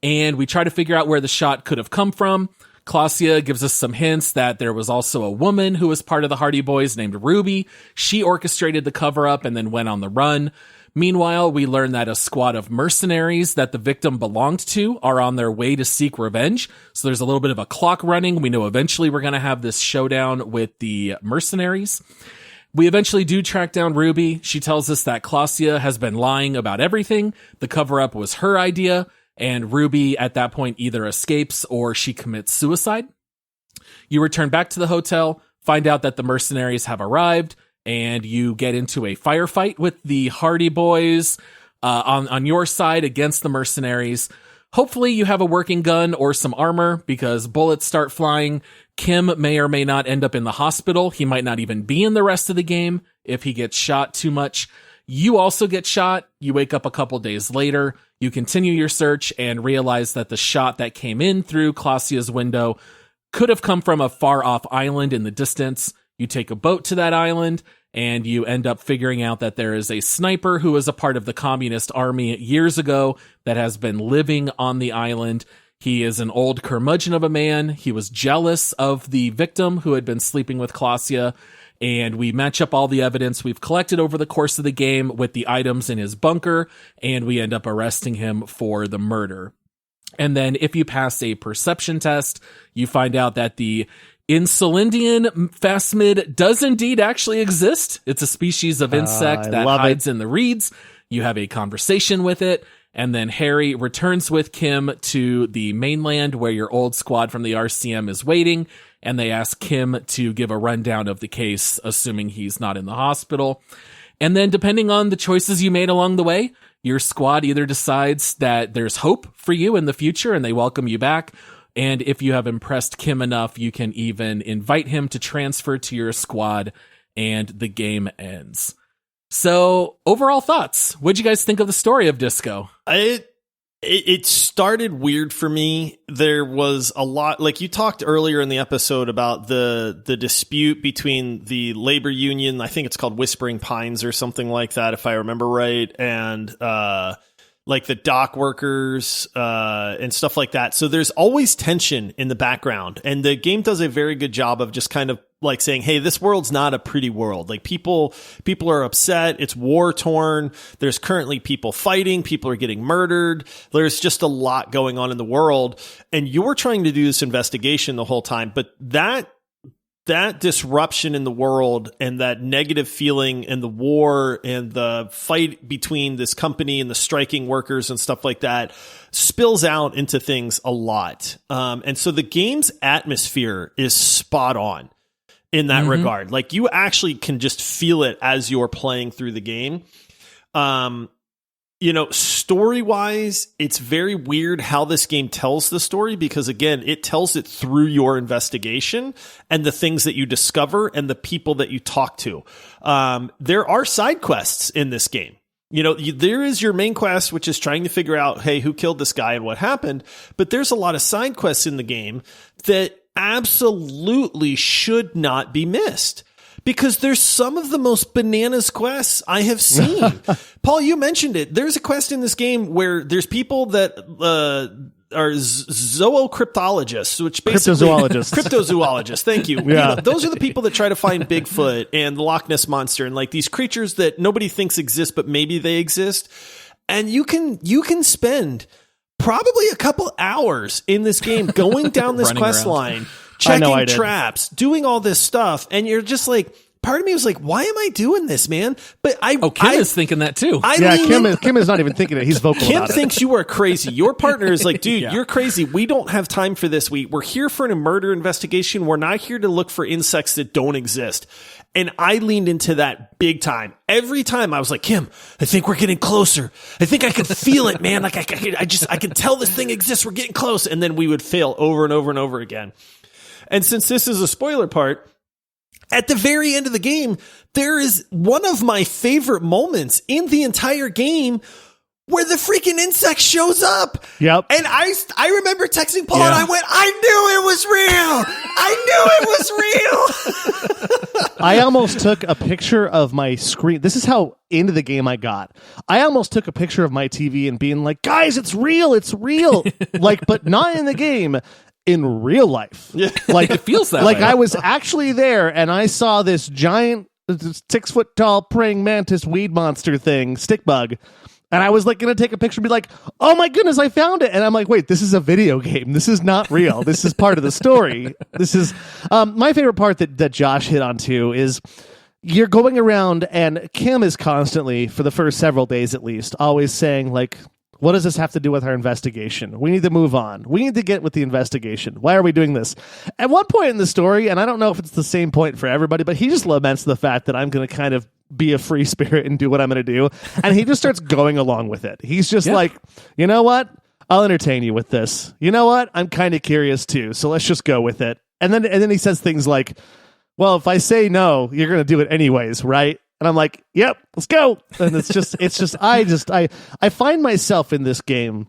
And we try to figure out where the shot could have come from. Clausia gives us some hints that there was also a woman who was part of the Hardy Boys named Ruby. She orchestrated the cover-up and then went on the run. Meanwhile, we learn that a squad of mercenaries that the victim belonged to are on their way to seek revenge. So there's a little bit of a clock running. We know eventually we're going to have this showdown with the mercenaries. We eventually do track down Ruby. She tells us that Clausia has been lying about everything. The cover-up was her idea, and Ruby at that point either escapes or she commits suicide. You return back to the hotel, find out that the mercenaries have arrived, and you get into a firefight with the Hardy Boys on your side against the mercenaries. Hopefully you have a working gun or some armor, because bullets start flying. Kim may or may not end up in the hospital. He might not even be in the rest of the game if he gets shot too much. You also get shot. You wake up a couple days later. You continue your search and realize that the shot that came in through Clausia's window could have come from a far-off island in the distance. You take a boat to that island, and you end up figuring out that there is a sniper who was a part of the communist army years ago that has been living on the island. He is an old curmudgeon of a man. He was jealous of the victim who had been sleeping with Clausia, and we match up all the evidence we've collected over the course of the game with the items in his bunker, and we end up arresting him for the murder. And then if you pass a perception test, you find out that the Insulindian phasmid does indeed actually exist. It's a species of insect that hides in the reeds. You have a conversation with it, And then Harry returns with Kim to the mainland where your old squad from the RCM is waiting. And they ask Kim to give a rundown of the case, assuming he's not in the hospital. And then depending on the choices you made along the way, your squad either decides that there's hope for you in the future and they welcome you back. And if you have impressed Kim enough, you can even invite him to transfer to your squad and the game ends. So overall thoughts. What'd you guys think of the story of Disco? It started weird for me. There was a lot, like you talked earlier in the episode about the dispute between the labor union. I think it's called Whispering Pines or something like that, if I remember right. And, like the dock workers, and stuff like that. So there's always tension in the background, and the game does a very good job of just kind of like saying, hey, this world's not a pretty world. Like people are upset. It's war torn. There's currently people fighting. People are getting murdered. There's just a lot going on in the world. And you're trying to do this investigation the whole time. But that disruption in the world and that negative feeling and the war and the fight between this company and the striking workers and stuff like that spills out into things a lot. And so the game's atmosphere is spot on in that regard. Like you actually can just feel it as you're playing through the game. You know, story-wise, it's very weird how this game tells the story because, again, it tells it through your investigation and the things that you discover and the people that you talk to. There are side quests in this game. You know, there is your main quest, which is trying to figure out, hey, who killed this guy and what happened? But there's a lot of side quests in the game that absolutely should not be missed. Because there's some of the most bananas quests I have seen. Paul, you mentioned it. There's a quest in this game where there's people that are zoocryptologists, which basically cryptozoologists. Thank you. Yeah. You know, those are the people that try to find Bigfoot and the Loch Ness Monster and like these creatures that nobody thinks exist, but maybe they exist. And you can spend probably a couple hours in this game going down this quest line. Checking traps, doing all this stuff, and you're just like, part of me was like, why am I doing this, man? But Kim is thinking that too. Kim is not even thinking it. He's vocal Kim about it. thinks you are crazy. Your partner is like, dude, you're crazy. We don't have time for this. We're here for a murder investigation. We're not here to look for insects that don't exist. And I leaned into that big time. Every time I was like, Kim, I think we're getting closer. I think I can feel it, man. Like I can tell this thing exists. We're getting close. And then we would fail over and over and over again. And since this is a spoiler part, at the very end of the game, there is one of my favorite moments in the entire game where the freaking insect shows up. Yep. And I remember texting Paul and I went, I knew it was real. I almost took a picture of my screen. This is how into the game I got. I almost took a picture of my TV and being like, guys, it's real. It's real. Like, but not in the game. In real life. Yeah. Like it feels that like way. I was actually there and I saw this giant 6 foot tall praying mantis weed monster thing, stick bug. And I was like going to take a picture and be like, oh my goodness, I found it. And I'm like, wait, this is a video game. This is not real. This is part of the story. This is my favorite part that Josh hit on too is you're going around and Kim is constantly, for the first several days at least, always saying like, what does this have to do with our investigation? We need to move on. We need to get with the investigation. Why are we doing this? At one point in the story, and I don't know if it's the same point for everybody, but he just laments the fact that I'm going to kind of be a free spirit and do what I'm going to do. And he just starts going along with it. He's just like, you know what? I'll entertain you with this. You know what? I'm kind of curious too. So let's just go with it. And then he says things like, well, if I say no, you're going to do it anyways, right? And I'm like, yep, let's go. And I find myself in this game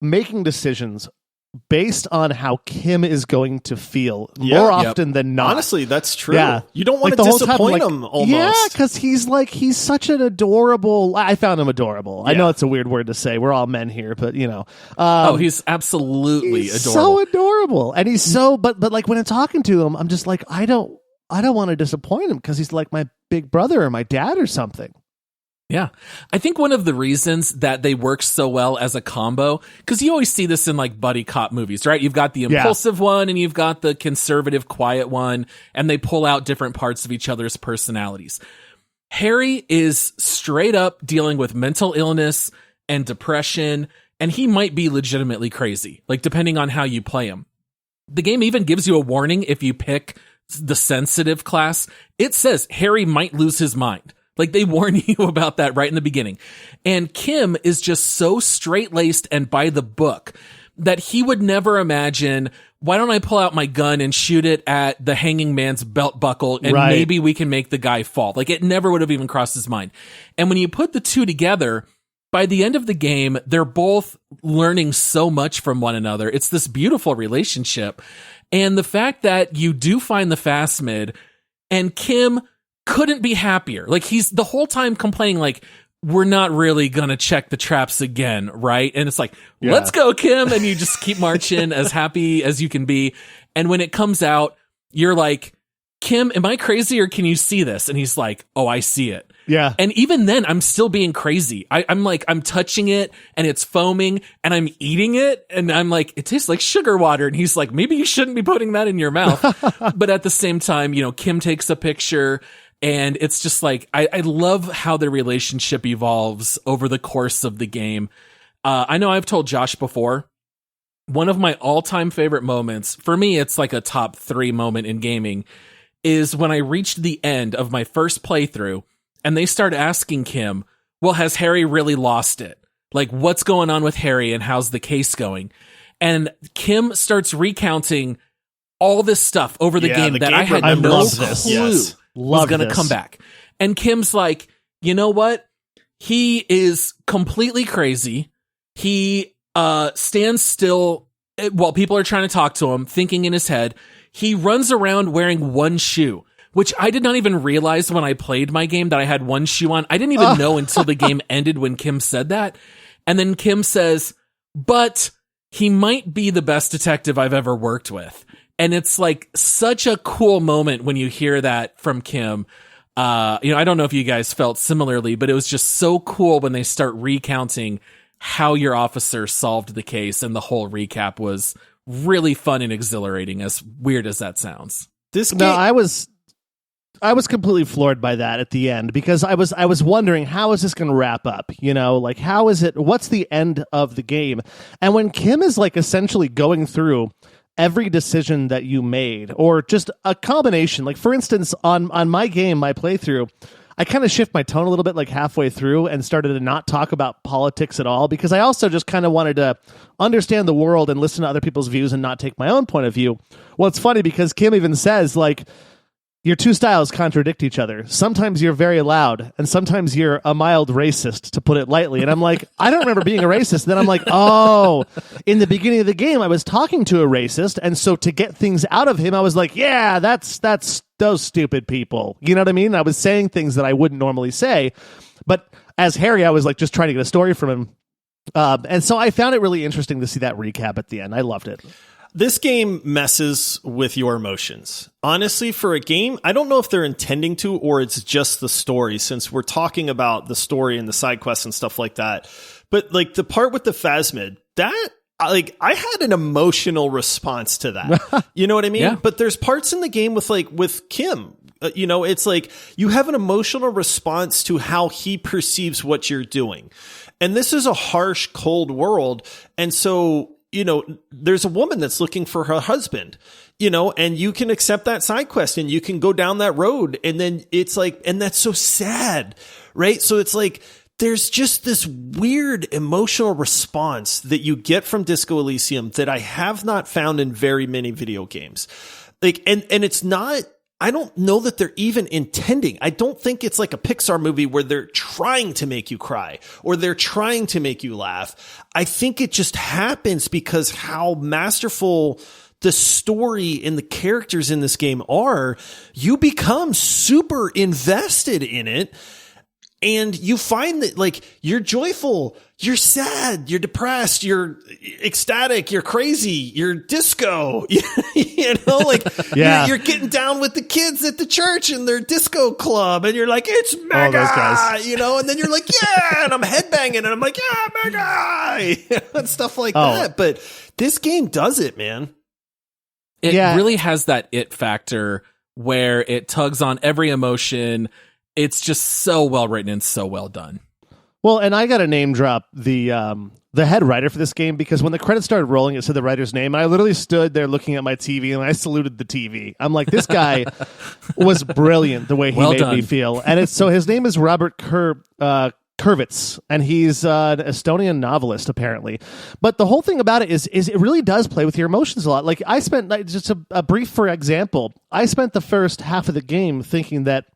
making decisions based on how Kim is going going to feel more often than not. Honestly, that's true. Yeah. You don't want to disappoint him almost. Yeah, because he's such an adorable... I found him adorable. Yeah. I know it's a weird word to say. We're all men here, but you know. He's absolutely adorable. So adorable. And he's so... But like when I'm talking to him, I'm just like, I don't want to disappoint him because he's like my big brother or my dad or something. Yeah. I think one of the reasons that they work so well as a combo, because you always see this in like buddy cop movies, right? You've got the impulsive one and you've got the conservative, quiet one, and they pull out different parts of each other's personalities. Harry is straight up dealing with mental illness and depression, and he might be legitimately crazy, like depending on how you play him. The game even gives you a warning if you pick the sensitive class. It says Harry might lose his mind. Like, they warn you about that right in the beginning. And Kim is just so straight-laced and by the book that he would never imagine, why don't I pull out my gun and shoot it at the hanging man's belt buckle and maybe we can make the guy fall. Like, it never would have even crossed his mind. And when you put the two together, by the end of the game, they're both learning so much from one another. It's this beautiful relationship. And the fact that you do find the phasmid, and Kim couldn't be happier. Like, he's the whole time complaining, like, we're not really going to check the traps again, right? And it's like, let's go, Kim. And you just keep marching as happy as you can be. And when it comes out, you're like, Kim, am I crazy or can you see this? And he's like, oh, I see it. Yeah. And even then, I'm still being crazy. I'm like, I'm touching it and it's foaming and I'm eating it. And I'm like, it tastes like sugar water. And he's like, maybe you shouldn't be putting that in your mouth. But at the same time, you know, Kim takes a picture. And it's just like, I love how the relationship evolves over the course of the game. I know I've told Josh before, one of my all-time favorite moments, for me, it's like a top 3 moment in gaming, is when I reached the end of my first playthrough and they start asking Kim, well, has Harry really lost it? Like, what's going on with Harry and how's the case going? And Kim starts recounting all this stuff over the game that I had no clue was going to come back. And Kim's like, you know what? He is completely crazy. He stands still while people are trying to talk to him, thinking in his head. He runs around wearing one shoe, which I did not even realize when I played my game that I had one shoe on. I didn't even know until the game ended when Kim said that. And then Kim says, but he might be the best detective I've ever worked with. And it's like such a cool moment when you hear that from Kim. I don't know if you guys felt similarly, but it was just so cool when they start recounting how your officer solved the case. And the whole recap was really fun and exhilarating, as weird as that sounds. I was completely floored by that at the end, because I was wondering, how is this going to wrap up? You know, like, how is it? What's the end of the game? And when Kim is like essentially going through every decision that you made, or just a combination, like for instance, on my game, my playthrough, I kind of shift my tone a little bit like halfway through and started to not talk about politics at all, because I also just kind of wanted to understand the world and listen to other people's views and not take my own point of view. Well, it's funny because Kim even says, like, your two styles contradict each other. Sometimes you're very loud, and sometimes you're a mild racist, to put it lightly. And I'm like, I don't remember being a racist. And then I'm like, oh, in the beginning of the game, I was talking to a racist, and so to get things out of him, I was like, yeah, that's those stupid people. You know what I mean? I was saying things that I wouldn't normally say. But as Harry, I was like just trying to get a story from him. And so I found it really interesting to see that recap at the end. I loved it. This game messes with your emotions. Honestly, for a game, I don't know if they're intending to or it's just the story, since we're talking about the story and the side quests and stuff like that. But like the part with the phasmid, that like I had an emotional response to that. You know what I mean? Yeah. But there's parts in the game with Kim. It's like you have an emotional response to how he perceives what you're doing. And this is a harsh, cold world. And so, there's a woman that's looking for her husband, and you can accept that side quest and you can go down that road. And then it's like, and that's so sad, right? So it's like, there's just this weird emotional response that you get from Disco Elysium that I have not found in very many video games. Like, and it's not, I don't know that they're even intending. I don't think it's like a Pixar movie where they're trying to make you cry or they're trying to make you laugh. I think it just happens because how masterful the story and the characters in this game are. You become super invested in it. And you find that, like, you're joyful, you're sad, you're depressed, you're ecstatic, you're crazy, you're disco, like, yeah. You're getting down with the kids at the church in their disco club, and you're like, it's mega, those guys. and then you're like, yeah, and I'm headbanging, and I'm like, yeah, mega, and stuff like that. But this game does it, man. It really has that it factor where it tugs on every emotion. It's just so well written and so well done. Well, and I got to name drop the head writer for this game, because when the credits started rolling, it said the writer's name, and I literally stood there looking at my TV, and I saluted the TV. I'm like, this guy was brilliant the way he made me feel. And his name is Robert Kurvitz, and he's an Estonian novelist, apparently. But the whole thing about it is it really does play with your emotions a lot. Like, I spent, just a brief for example, I spent the first half of the game thinking that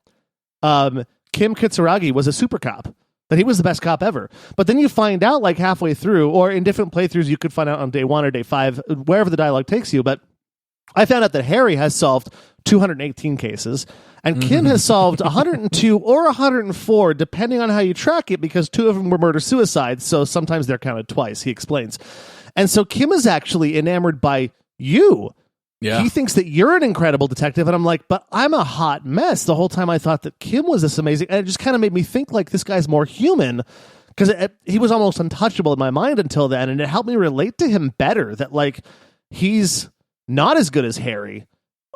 Kim Kitsuragi was a super cop, that he was the best cop ever. But then you find out, like, halfway through, or in different playthroughs, you could find out on day 1 or day 5, wherever the dialogue takes you. But I found out that Harry has solved 218 cases, and Kim has solved 102 or 104, depending on how you track it, because 2 of them were murder-suicides, so sometimes they're counted twice, he explains. And so Kim is actually enamored by you. Yeah. He thinks that you're an incredible detective, and I'm like, but I'm a hot mess. The whole time I thought that Kim was this amazing, and it just kind of made me think, like, this guy's more human, because he was almost untouchable in my mind until then, and it helped me relate to him better, that, like, he's not as good as Harry.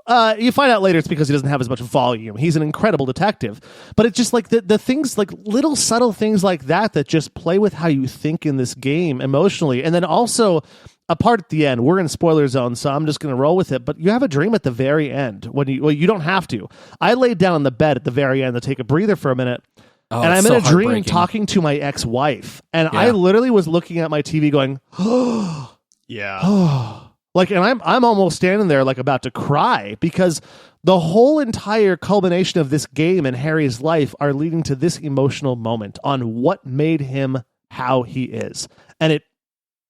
You find out later it's because he doesn't have as much volume. He's an incredible detective. But it's just like the things, like little subtle things like that just play with how you think in this game emotionally. And then also a part at the end, we're in spoiler zone, so I'm just going to roll with it. But you have a dream at the very end when you don't have to. I laid down on the bed at the very end to take a breather for a minute. And I'm in a dream talking to my ex-wife. And I literally was looking at my TV going, oh, yeah. Like, and I'm almost standing there like about to cry, because the whole entire culmination of this game and Harry's life are leading to this emotional moment on what made him how he is. And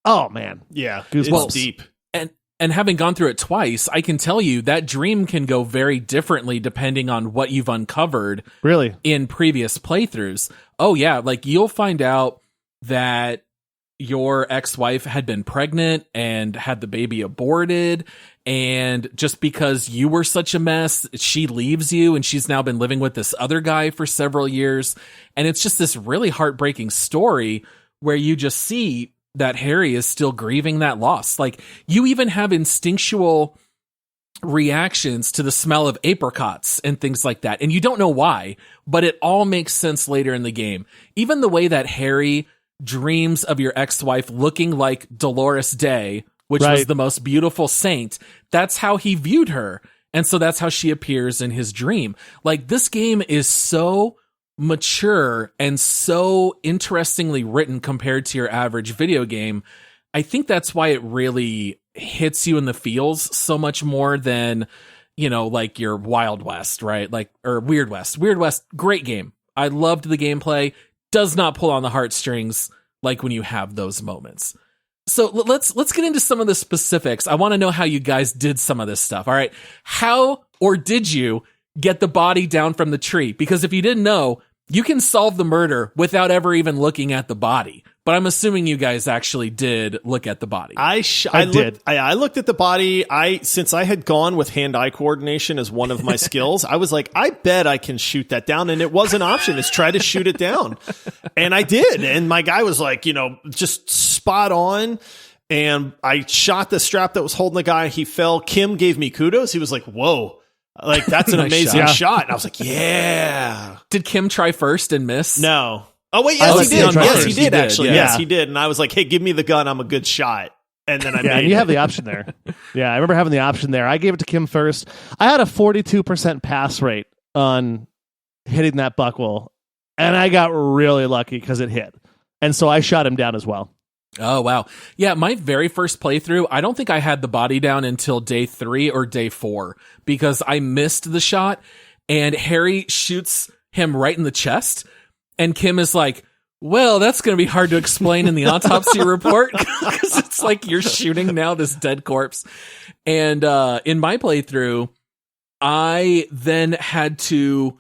oh man. Yeah. Goosebumps. It's deep. And having gone through it twice, I can tell you that dream can go very differently depending on what you've uncovered in previous playthroughs. Oh yeah. Like, you'll find out that your ex-wife had been pregnant and had the baby aborted, and just because you were such a mess, she leaves you, and she's now been living with this other guy for several years. And it's just this really heartbreaking story where you just see that Harry is still grieving that loss. Like, you even have instinctual reactions to the smell of apricots and things like that, and you don't know why, but it all makes sense later in the game. Even the way that Harry dreams of your ex-wife looking like Dolores Day, which was the most beautiful saint. That's how he viewed her. And so that's how she appears in his dream. Like, this game is so mature and so interestingly written compared to your average video game. I think that's why it really hits you in the feels so much more than, like your Wild West, right? Like, or Weird West. Weird West, great game. I loved the gameplay. Does not pull on the heartstrings like when you have those moments. So let's get into some of the specifics. I want to know how you guys did some of this stuff. All right. How or did you get the body down from the tree? Because if you didn't know, you can solve the murder without ever even looking at the body. But I'm assuming you guys actually did look at the body. I did. I looked at the body. Since I had gone with hand-eye coordination as one of my skills, I was like, I bet I can shoot that down. And it was an option, is try to shoot it down. And I did. And my guy was like, just spot on. And I shot the strap that was holding the guy. He fell. Kim gave me kudos. He was like, whoa. Like, that's an amazing shot. And I was like, yeah. Did Kim try first and miss? No. Oh, wait, yes, he did. Yes, he did, actually. Yes, he did. And I was like, hey, give me the gun. I'm a good shot. And then I made and you have the option there. Yeah, I remember having the option there. I gave it to Kim first. I had a 42% pass rate on hitting that buckle, and I got really lucky because it hit. And so I shot him down as well. Oh, wow. Yeah, my very first playthrough, I don't think I had the body down until day 3 or day 4 because I missed the shot, and Harry shoots him right in the chest. And Kim is like, well, that's going to be hard to explain in the autopsy report because it's like you're shooting now this dead corpse. And in my playthrough, I then had to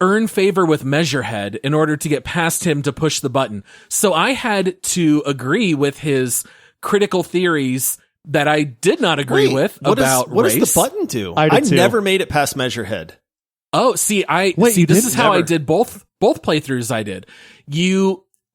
earn favor with Measurehead in order to get past him to push the button. So I had to agree with his critical theories that I did not agree with about what race. What does the button do? I never made it past Measurehead. Oh, see, this is how I did both playthroughs I did.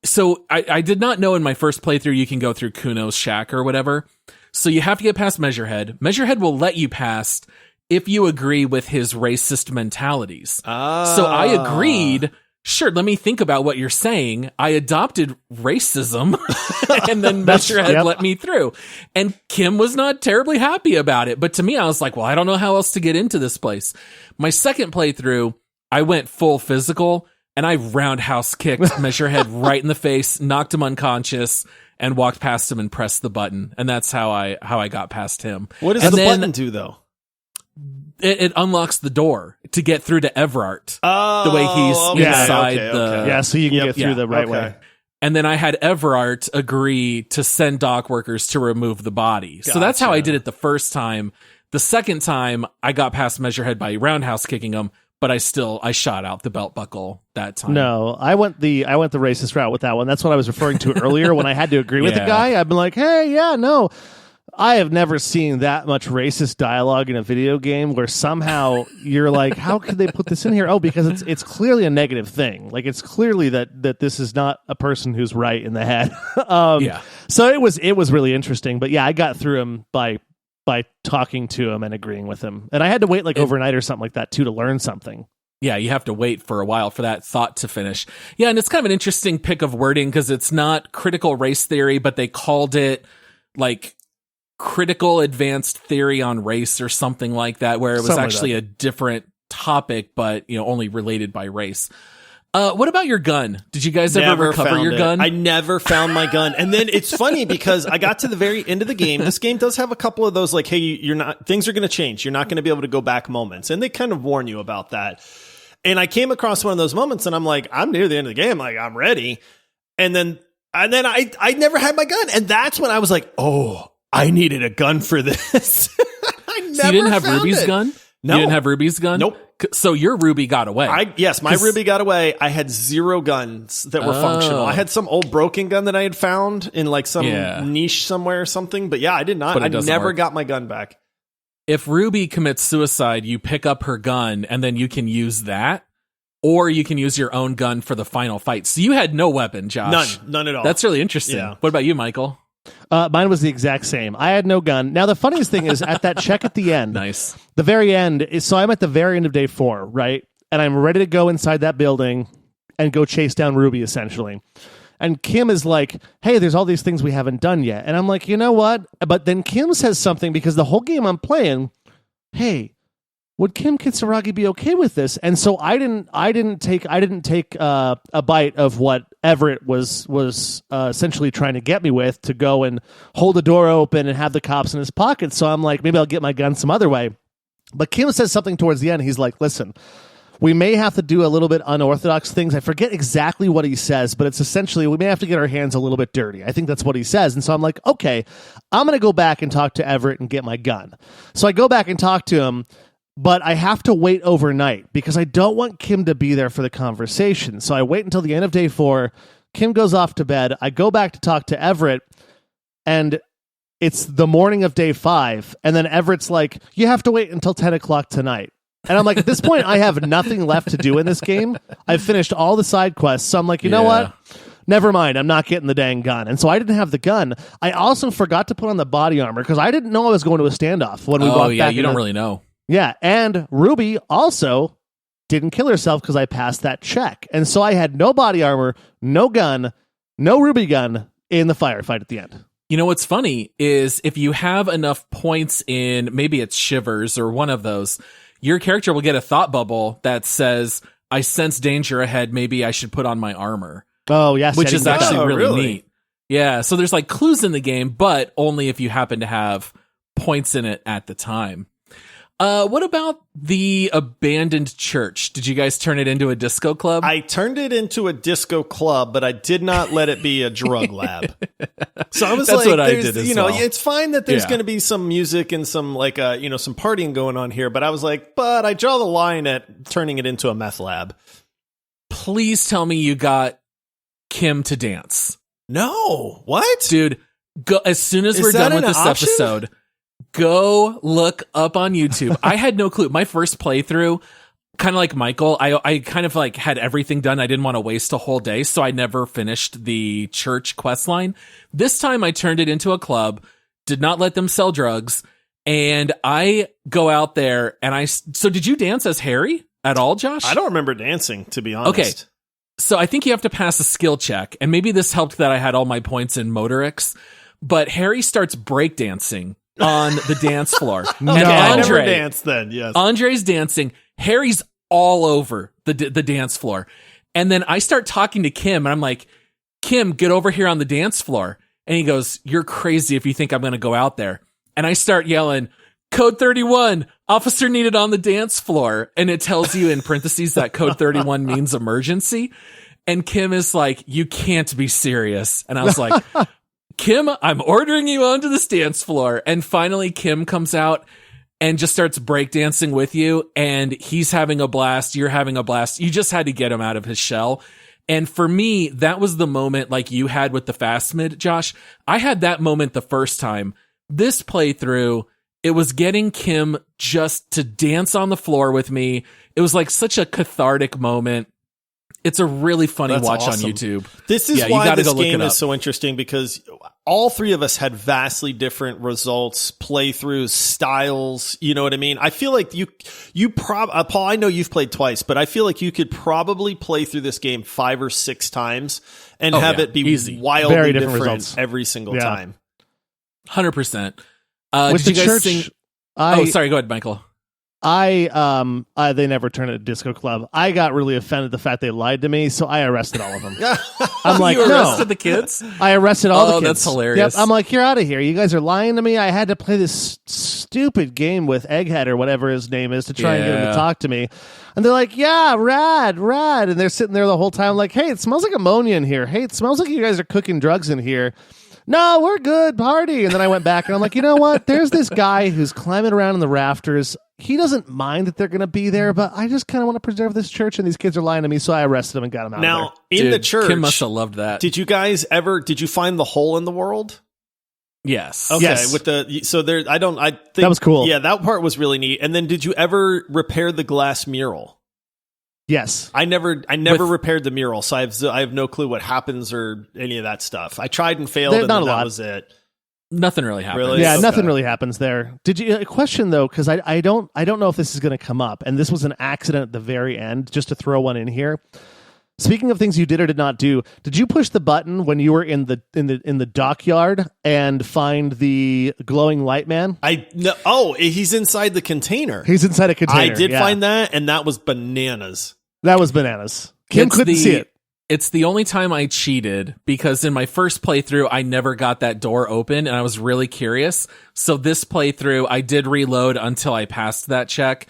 So I did not know in my first playthrough you can go through Kuno's shack or whatever. So you have to get past Measurehead. Measurehead will let you past if you agree with his racist mentalities. So I agreed, sure, let me think about what you're saying. I adopted racism and then Measurehead let me through. And Kim was not terribly happy about it. But to me, I was like, well, I don't know how else to get into this place. My second playthrough, I went full physical and I roundhouse kicked Measurehead right in the face, knocked him unconscious, and walked past him and pressed the button. And that's how I got past him. What does the button do, though? It unlocks the door to get through to Everard. The way he's inside the... Yeah, so you can get through the right way. And then I had Everard agree to send dock workers to remove the body. Gotcha. So that's how I did it the first time. The second time, I got past Measurehead by roundhouse kicking him, but I shot out the belt buckle that time. No, I went the racist route with that one. That's what I was referring to earlier when I had to agree with the guy. I've been like, hey, yeah, no. I have never seen that much racist dialogue in a video game where somehow you're like, how could they put this in here? Oh, because it's clearly a negative thing. Like, it's clearly that this is not a person who's right in the head. So it was really interesting. But yeah, I got through him by talking to him and agreeing with him. And I had to wait overnight or something like that too to learn something. Yeah, you have to wait for a while for that thought to finish. Yeah, and it's kind of an interesting pick of wording because it's not critical race theory, but they called it like critical advanced theory on race or something like that, where it was something actually a different topic, but only related by race. What about your gun? Did you guys ever recover your gun? I never found my gun. And then it's funny because I got to the very end of the game. This game does have a couple of those like, hey, things are going to change. You're not going to be able to go back moments. And they kind of warn you about that. And I came across one of those moments and I'm like, I'm near the end of the game. Like, I'm ready. And then I never had my gun. And that's when I was like, oh, I needed a gun for this. I never so you didn't have found Ruby's it. gun? No. You didn't have Ruby's gun? Nope. So your Ruby got away. Yes, my Ruby got away. I had 0 guns that were functional. I had some old broken gun that I had found in like some niche somewhere or something. But yeah, I did not. I never got my gun back. If Ruby commits suicide, you pick up her gun and then you can use that. Or you can use your own gun for the final fight. So you had no weapon, Josh. None at all. That's really interesting. Yeah. What about you, Michael? Mine was the exact same. I had no gun. Now, the funniest thing is at that check at the end, nice. The very end is, so I'm at the very end of day 4, right? And I'm ready to go inside that building and go chase down Ruby, essentially. And Kim is like, hey, there's all these things we haven't done yet. And I'm like, you know what? But then Kim says something because the whole game I'm playing, hey, would Kim Kitsuragi be okay with this? And so I didn't take a bite of what Everett was essentially trying to get me with, to go and hold the door open and have the cops in his pocket. So I'm like, maybe I'll get my gun some other way. But Kim says something towards the end. He's like, listen, we may have to do a little bit unorthodox things. I forget exactly what he says, but it's essentially we may have to get our hands a little bit dirty. I think that's what he says. And so I'm like, okay, I'm going to go back and talk to Everett and get my gun. So I go back and talk to him. But I have to wait overnight because I don't want Kim to be there for the conversation. So I wait until the end of day 4. Kim goes off to bed. I go back to talk to Everett, and it's the morning of day 5. And then Everett's like, you have to wait until 10 o'clock tonight. And I'm like, at this point, I have nothing left to do in this game. I've finished all the side quests. So I'm like, you know what? Never mind. I'm not getting the dang gun. And so I didn't have the gun. I also forgot to put on the body armor because I didn't know I was going to a standoff when we walked back. You don't really know. Yeah, and Ruby also didn't kill herself because I passed that check. And so I had no body armor, no gun, no Ruby gun in the firefight at the end. You know what's funny is if you have enough points in, maybe it's Shivers or one of those, your character will get a thought bubble that says, I sense danger ahead, maybe I should put on my armor. Oh, yes. Which is actually really neat. Yeah, so there's like clues in the game, but only if you happen to have points in it at the time. What about the abandoned church? Did you guys turn it into a disco club? I turned it into a disco club, but I did not let it be a drug lab. So I was That's like, what I did as well. It's fine that there's going to be some music and some some partying going on here, but I was like, but I draw the line at turning it into a meth lab. Please tell me you got Kim to dance. No. What? Dude, go as soon as we're done with this episode. Go look up on YouTube. I had no clue. My first playthrough, kind of like Michael, I kind of like had everything done. I didn't want to waste a whole day, so I never finished the church quest line. This time I turned it into a club, did not let them sell drugs, and I go out there and so did you dance as Harry at all, Josh? I don't remember dancing, to be honest. Okay. So I think you have to pass a skill check, and maybe this helped that I had all my points in Motorix, but Harry starts breakdancing on the dance floor. No. And I never Andre, danced then, yes. Andre's dancing. Harry's all over the dance floor. And then I start talking to Kim, and I'm like, Kim, get over here on the dance floor. And he goes, you're crazy if you think I'm going to go out there. And I start yelling, Code 31, officer needed on the dance floor. And it tells you in parentheses that Code 31 means emergency. And Kim is like, you can't be serious. And I was like, Kim, I'm ordering you onto this dance floor. And finally, Kim comes out and just starts breakdancing with you. And he's having a blast. You're having a blast. You just had to get him out of his shell. And for me, that was the moment like you had with the fast mid, Josh. I had that moment the first time. This playthrough, it was getting Kim just to dance on the floor with me. It was like such a cathartic moment. It's a really funny watch awesome. on YouTube. This is you why gotta this go look game it is up. so interesting, because all three of us had vastly different results, playthroughs, styles. You know what I mean? I feel like Paul, I know you've played twice, but I feel like you could probably play through this game 5 or 6 times and have it be easy. wildly Very different results. every single time. 100%. With Did the you guys church, sing? Sorry. Go ahead, Michael. they never turned it a disco club. I got really offended at the fact they lied to me, so I arrested all of them. I'm like, You no. arrested the kids? I arrested all the kids. That's hilarious. Yep. I'm like, you're out of here. You guys are lying to me. I had to play this stupid game with Egghead or whatever his name is to try and get him to talk to me. And they're like, yeah, rad. And they're sitting there the whole time like, hey, it smells like ammonia in here. Hey, it smells like you guys are cooking drugs in here. No, we're good, party. And then I went back and I'm like, you know what? There's this guy who's climbing around in the rafters. He doesn't mind that they're going to be there, but I just kind of want to preserve this church, and these kids are lying to me, so I arrested them and got them out Now, of there. in the Dude, church, Kim must have loved that. did you find the hole in the world? Yes. Okay, Yes. with the I think That was cool. Yeah, that part was really neat. And then did you ever repair the glass mural? Yes. I never repaired the mural, so I have no clue what happens or any of that stuff. I tried and failed, and Not then a that lot. was it. Nothing really happened. Really? Yeah, Okay. nothing really happens there. Did you a question though? Because I don't know if this is going to come up, and this was an accident at the very end. Just to throw one in here. Speaking of things you did or did not do, did you push the button when you were in the dockyard and find the glowing light man? He's inside the container. He's inside a container. I did yeah. find that, and that was bananas. That was bananas. Kim It's couldn't see it. It's the only time I cheated, because in my first playthrough, I never got that door open, and I was really curious. So this playthrough, I did reload until I passed that check.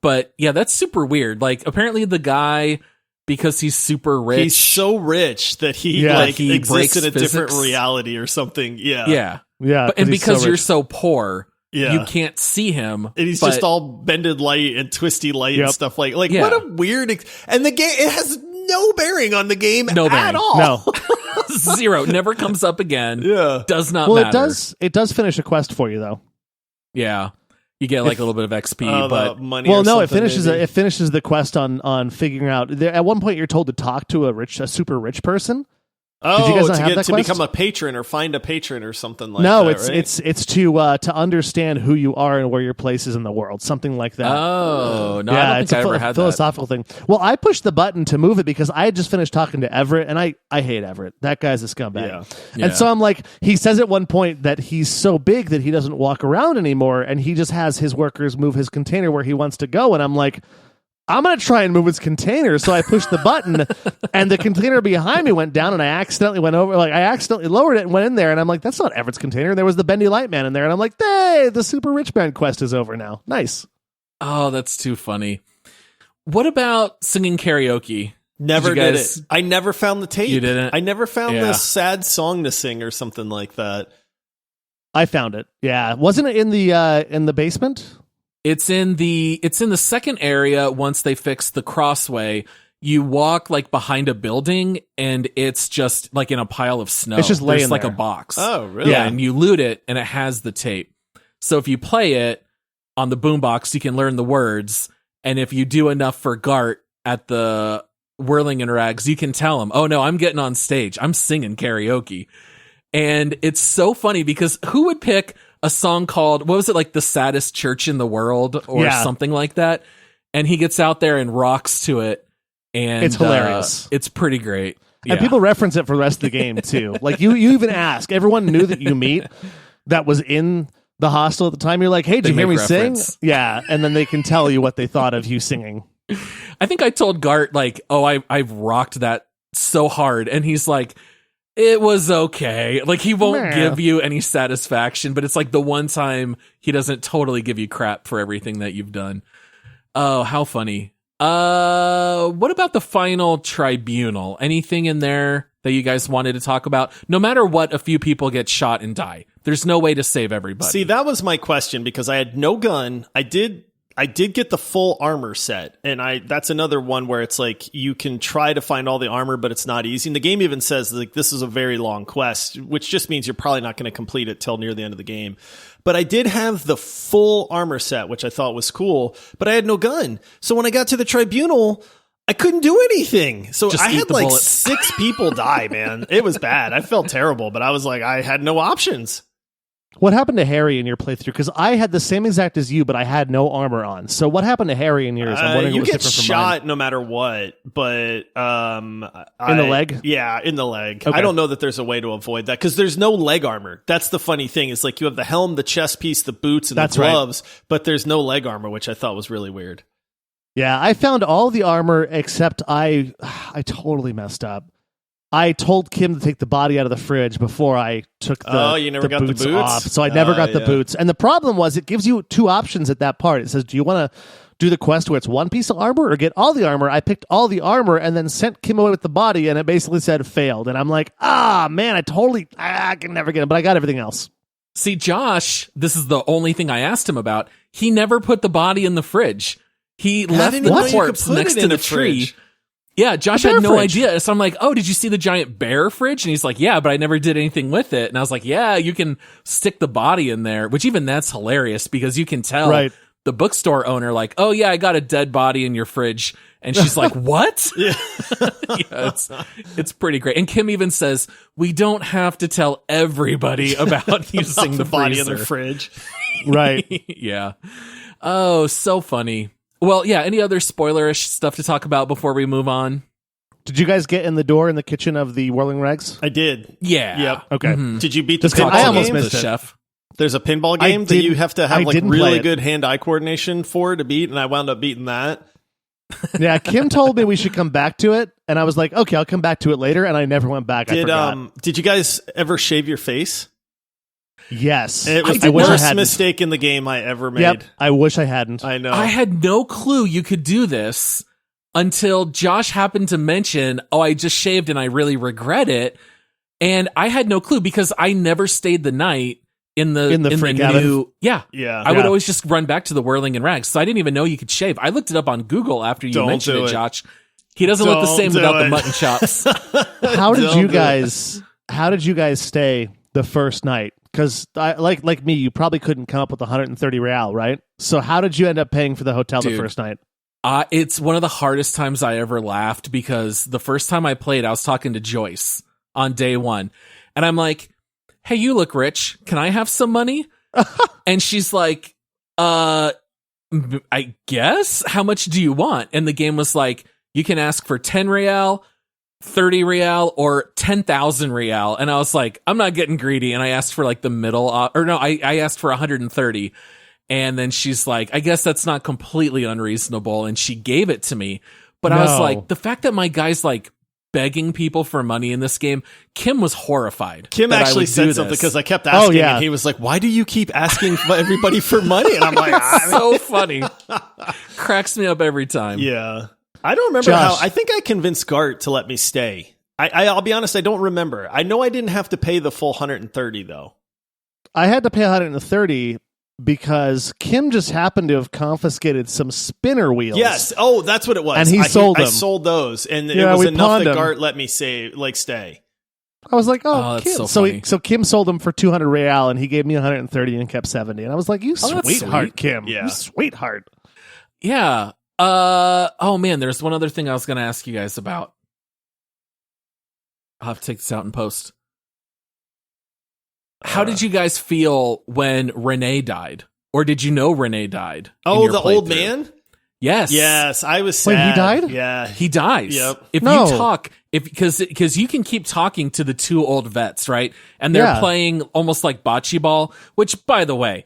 But yeah, that's super weird. Like, apparently the guy, because he's super rich. He's so rich that he he exists breaks in a different physics. reality or something. Yeah. Yeah. Yeah, And he's because so you're rich. so poor, Yeah. you can't see him. And he's but- just all bended light and twisty light and Yep. stuff like Yeah. what a weird and the game, it has no bearing on the game No at bearing. all. No. Zero. Never comes up again. Yeah. Does not Well, matter. it does finish a quest for you though. Yeah. You get like a little bit of XP, but money. Well, or no, it something, finishes maybe. it finishes the quest on figuring out. At one point, you're told to talk to a super rich person. Oh, you guys not to have get that to quest? become a patron or find a patron or something like No, that. it's right? it's to understand who you are and where your place is in the world, something like that. oh, no, yeah, I don't it's think I a ever had that. philosophical thing. Well, I pushed the button to move it because I had just finished talking to Everett, and I hate Everett. That guy's a scumbag. Yeah. Yeah. And so I'm like, he says at one point that he's so big that he doesn't walk around anymore, and he just has his workers move his container where he wants to go. And I'm like, I'm going to try and move his container. So I pushed the button, and the container behind me went down, and I accidentally lowered it and went in there. And I'm like, that's not Everett's container. There was the Bendy Light Man in there. And I'm like, hey, the Super Rich Man quest is over now. Nice. Oh, that's too funny. What about singing karaoke? Never Did you did guys- it. I never found the tape. You didn't? I never found Yeah. this sad song to sing or something like that. I found it. Yeah. Wasn't it in the basement? It's in the second area. Once they fix the crossway, you walk like behind a building, and it's just like in a pile of snow. It's just laying There's like there. a box. Oh, really? Yeah, and you loot it, and it has the tape. So if you play it on the boombox, you can learn the words. And if you do enough for Gart at the Whirling and Rags, you can tell him, "Oh no, I'm getting on stage. I'm singing karaoke." And it's so funny because who would pick a song called, what was it, like The Saddest Church in the World or Yeah. something like that? And he gets out there and rocks to it. And It's hilarious. It's pretty great. And people reference it for the rest of the game too. Like you even ask everyone new that you meet that was in the hostel at the time. You're like, "Hey, did you hear me sing?" Yeah, and then they can tell you what they thought of you singing. I think I told Gart like, "Oh, I've rocked that so hard," and he's like, "It was okay." Like he won't give you any satisfaction, but it's like the one time he doesn't totally give you crap for everything that you've done. Oh, how funny. What about the Final Tribunal? Anything in there that you guys wanted to talk about? No matter what, a few people get shot and die. There's no way to save everybody. See, that was my question because I had no gun. I did get the full armor set, and that's another one where it's like you can try to find all the armor, but it's not easy. And the game even says like this is a very long quest, which just means you're probably not going to complete it till near the end of the game. But I did have the full armor set, which I thought was cool, but I had no gun. So when I got to the tribunal, I couldn't do anything. So I had like 6 people die, man. It was bad. I felt terrible, but I was like, I had no options. What happened to Harry in your playthrough? Because I had the same exact as you, but I had no armor on. So what happened to Harry in yours? I'm wondering you what was get different from shot mine. no matter what, but in the leg? Yeah, in the leg. Okay. I don't know that there's a way to avoid that because there's no leg armor. That's the funny thing. Is like you have the helm, the chest piece, the boots, and the gloves, but there's no leg armor, which I thought was really weird. Yeah, I found all the armor except I totally messed up. I told Kim to take the body out of the fridge before I took you never got the boots off. So I never got the boots. And the problem was it gives you 2 options at that part. It says, do you want to do the quest where it's 1 piece of armor or get all the armor? I picked all the armor and then sent Kim away with the body, and it basically said failed. And I'm like, man, I can never get it, but I got everything else. See, Josh, this is the only thing I asked him about. He never put the body in the fridge. He left the corpse next to the tree. Yeah, Josh had no idea. So I'm like, oh, did you see the giant bear fridge? And he's like, yeah, but I never did anything with it. And I was like, yeah, you can stick the body in there, which even that's hilarious because you can tell the bookstore owner like, oh, yeah, I got a dead body in your fridge. And she's like, what? Yeah, it's pretty great. And Kim even says, we don't have to tell everybody about using the body freezer. in the fridge. Right. Yeah. Oh, so funny. Well, yeah, any other spoilerish stuff to talk about before we move on? Did you guys get in the door in the kitchen of the Whirling Regs? I did. Yeah. Yep. Okay. Mm-hmm. Did you beat the pinball pinball I almost game? missed the it. chef. There's a pinball game that you have to have like play really it. good hand-eye coordination for to beat, and I wound up beating that. Yeah, Kim told me we should come back to it, and I was like, okay, I'll come back to it later, and I never went back. I forgot. Did you guys ever shave your face? Yes. It was I the wish I worst hadn't. mistake in the game I ever made. Yep, I wish I hadn't. I know. I had no clue you could do this until Josh happened to mention, oh, I just shaved and I really regret it. And I had no clue because I never stayed the night in the freak new cabin? Yeah. I would always just run back to the Whirling and Rags. So I didn't even know you could shave. I looked it up on Google after you mentioned it, Josh. He doesn't look the same without the mutton chops. How did you guys stay the first night? Because like me, you probably couldn't come up with 130 real, right? So how did you end up paying for the hotel the first night? It's one of the hardest times I ever laughed because the first time I played, I was talking to Joyce on day 1. And I'm like, hey, you look rich. Can I have some money? And she's like, I guess. How much do you want? And the game was like, you can ask for 10 real, 30 real, or 10,000 real. And I was like, I'm not getting greedy. And I asked for like the middle, I asked for 130. And then she's like, I guess that's not completely unreasonable. And she gave it to me. But I was like, the fact that my guy's like begging people for money in this game, Kim was horrified. Kim actually said something because I kept asking and he was like, why do you keep asking everybody for money? And I'm like, so funny. Cracks me up every time. Yeah. I don't remember how. I think I convinced Gart to let me stay. I'll be honest, I don't remember. I know I didn't have to pay the full 130 though. I had to pay 130 because Kim just happened to have confiscated some spinner wheels. Yes. Oh, that's what it was. And he sold them. I sold those, and it was enough that Gart let me stay. I was like, oh, that's Kim. so funny. So Kim sold them for 200 real, and he gave me 130 and kept 70. And I was like, you sweetheart, sweet. Kim. Yeah. You sweetheart. Yeah. Oh man, there's one other thing I was going to ask you guys about. I'll have to take this out in post. How did you guys feel when Renee died? Or did you know Renee died? Oh, the old man? Yes, I was sad. Wait, he died? Yeah. He dies. Yep. If No. you talk, because you can keep talking to the two old vets, right? And they're Yeah. playing almost like bocce ball, which, by the way,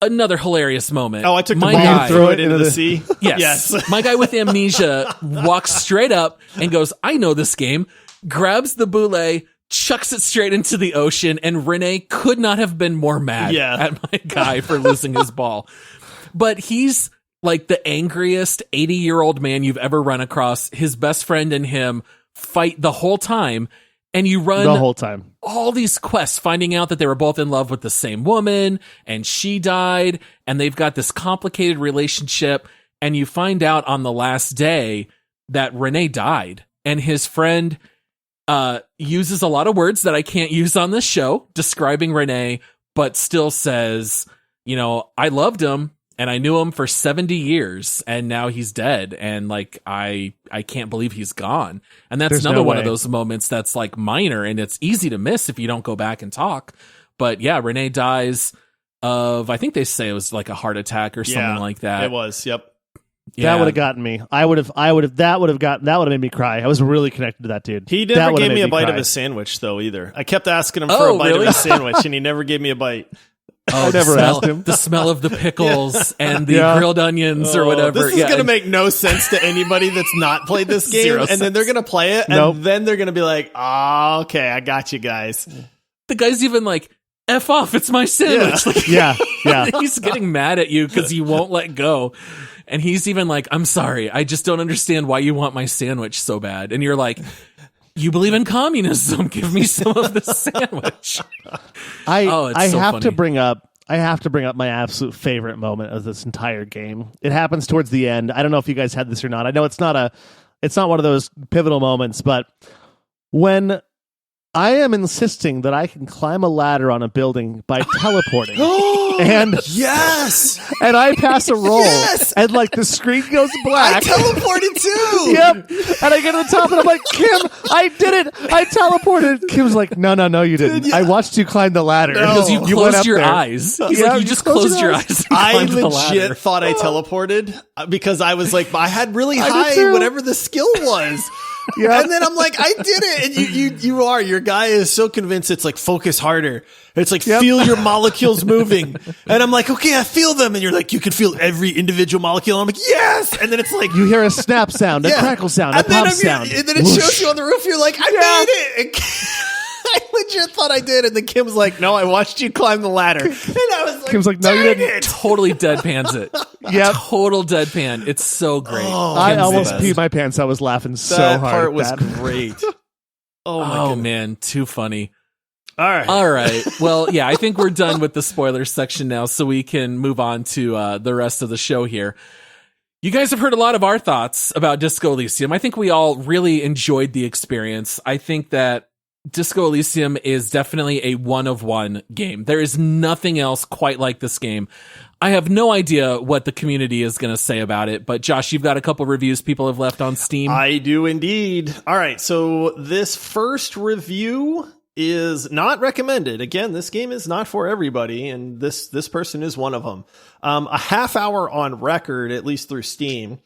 another hilarious moment. Oh, I took the My ball guy, and threw it into the sea. Yes. My guy with amnesia walks straight up and goes, I know this game, grabs the boule, chucks it straight into the ocean, and Renee could not have been more mad at my guy for losing his ball. But he's like the angriest 80-year-old man you've ever run across. His best friend and him fight the whole time, and you run The whole time. all these quests, finding out that they were both in love with the same woman, and she died, and they've got this complicated relationship, and you find out on the last day that Renee died, and his friend uses a lot of words that I can't use on this show describing Renee, but still says, you know, I loved him, and I knew him for 70 years, and now he's dead. And like, I can't believe he's gone. And that's There's another no one way. of those moments that's like minor, and it's easy to miss if you don't go back and talk. But yeah, Renee dies of, I think they say it was like a heart attack or something like that. It was. Yep. Yeah. That would have gotten me. That would have made me cry. I was really connected to that dude. He That never would've gave me made a bite cry. of his sandwich, though, either. I kept asking him for Oh, a bite really? of his sandwich, and he never gave me a bite. Oh, I never asked him. The smell of the pickles and the Yeah. grilled onions or whatever. This is going to make no sense to anybody that's not played this game. Zero And then they're going to play it, and Nope. then they're going to be like, oh, okay, I got you guys. The guy's even like, F off, it's my sandwich. Like, Yeah, yeah. he's getting mad at you because you won't let go. And he's even like, I'm sorry, I just don't understand why you want my sandwich so bad. And you're like, you believe in communism, give me some of the sandwich. I so have funny. to bring up my absolute favorite moment of this entire game. It happens towards the end. I don't know if you guys had this or not. I know it's not one of those pivotal moments, but when I am insisting that I can climb a ladder on a building by teleporting, and Yes! and I pass a roll, Yes! and like the screen goes black. teleported too! Yep. And I get to the top and I'm like, Kim, I did it. I teleported. Kim's like, no, you didn't. I watched you climb the ladder. Because you went closed up your there. eyes. He's Yeah, like, you just closed your eyes. And I climbed the ladder. legit thought I teleported because I was like, I had really I did high too. whatever the skill was. Yeah. And then I'm like, I did it. And your guy is so convinced it's like focus harder. It's like feel your molecules moving. And I'm like, okay, I feel them. And you're like, you can feel every individual molecule. And I'm like, yes. And then it's like, You hear a snap sound, a crackle sound, a and then pop sound. And then it shows you on the roof. You're like, I made it. And I legit thought I did. And then Kim's like, no, I watched you climb the ladder. And I was like, Kim's like, no, you dang didn't. it. Totally deadpans it. Yep. Total deadpan. It's so great. I Kim's almost the best. peed my pants. I was laughing so That hard. part at was that. great. Oh, my Oh goodness. man, too funny. All right. All right. Well, yeah, I think we're done with the spoilers section now, so we can move on to the rest of the show here. You guys have heard a lot of our thoughts about Disco Elysium. I think we all really enjoyed the experience. I think that Disco Elysium is definitely a one-of-one game. There is nothing else quite like this game. I have no idea what the community is going to say about it, but Josh, you've got a couple reviews people have left on Steam. I do indeed. All right. So this first review is not recommended. Again, this game is not for everybody, and this person is one of them. A half hour on record, at least through Steam.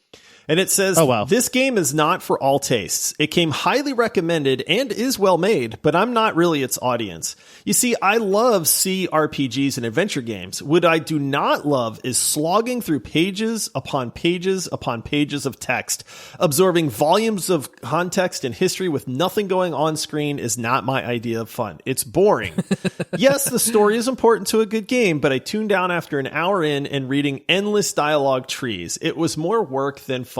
And it says, Oh, wow. This game is not for all tastes. It came highly recommended and is well made, but I'm not really its audience. You see, I love CRPGs and adventure games. What I do not love is slogging through pages upon pages upon pages of text. Absorbing volumes of context and history with nothing going on screen is not my idea of fun. It's boring. Yes, the story is important to a good game, but I tuned down after an hour in and reading endless dialogue trees. It was more work than fun.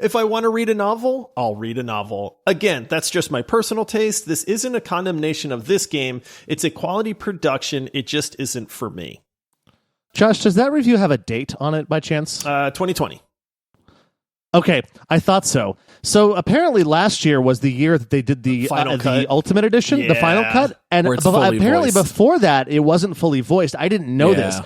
If I want to read a novel, I'll read a novel. Again, that's just my personal taste. This isn't a condemnation of this game. It's a quality production. It just isn't for me. Josh, does that review have a date on it by chance? 2020. Okay, I thought so. So apparently last year was the year that they did the Final cut. the Ultimate Edition, the Yeah. Final Cut, and Where it's fully apparently voiced. before that it wasn't fully voiced. I didn't know this.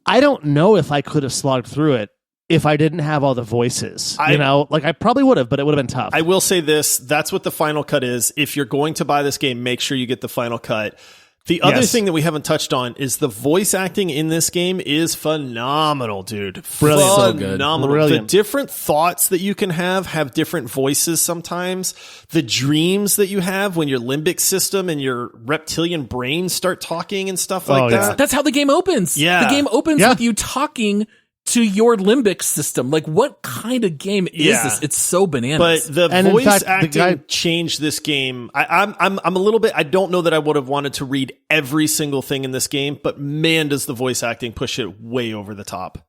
I don't know if I could have slogged through it if I didn't have all the voices. I probably would have, but it would have been tough. I will say this. That's what the Final Cut is. If you're going to buy this game, make sure you get the Final Cut. The other thing that we haven't touched on is the voice acting in this game is phenomenal, dude. Brilliant. Phenomenal. Brilliant. The different thoughts that you can have different voices sometimes. The dreams that you have when your limbic system and your reptilian brain start talking and stuff like that. That's how the game opens. Yeah. The game opens with you talking to your limbic system. Like, what kind of game is this? It's so bananas. But the voice acting changed this game. I'm a little bit, I don't know that I would have wanted to read every single thing in this game, but man, does the voice acting push it way over the top.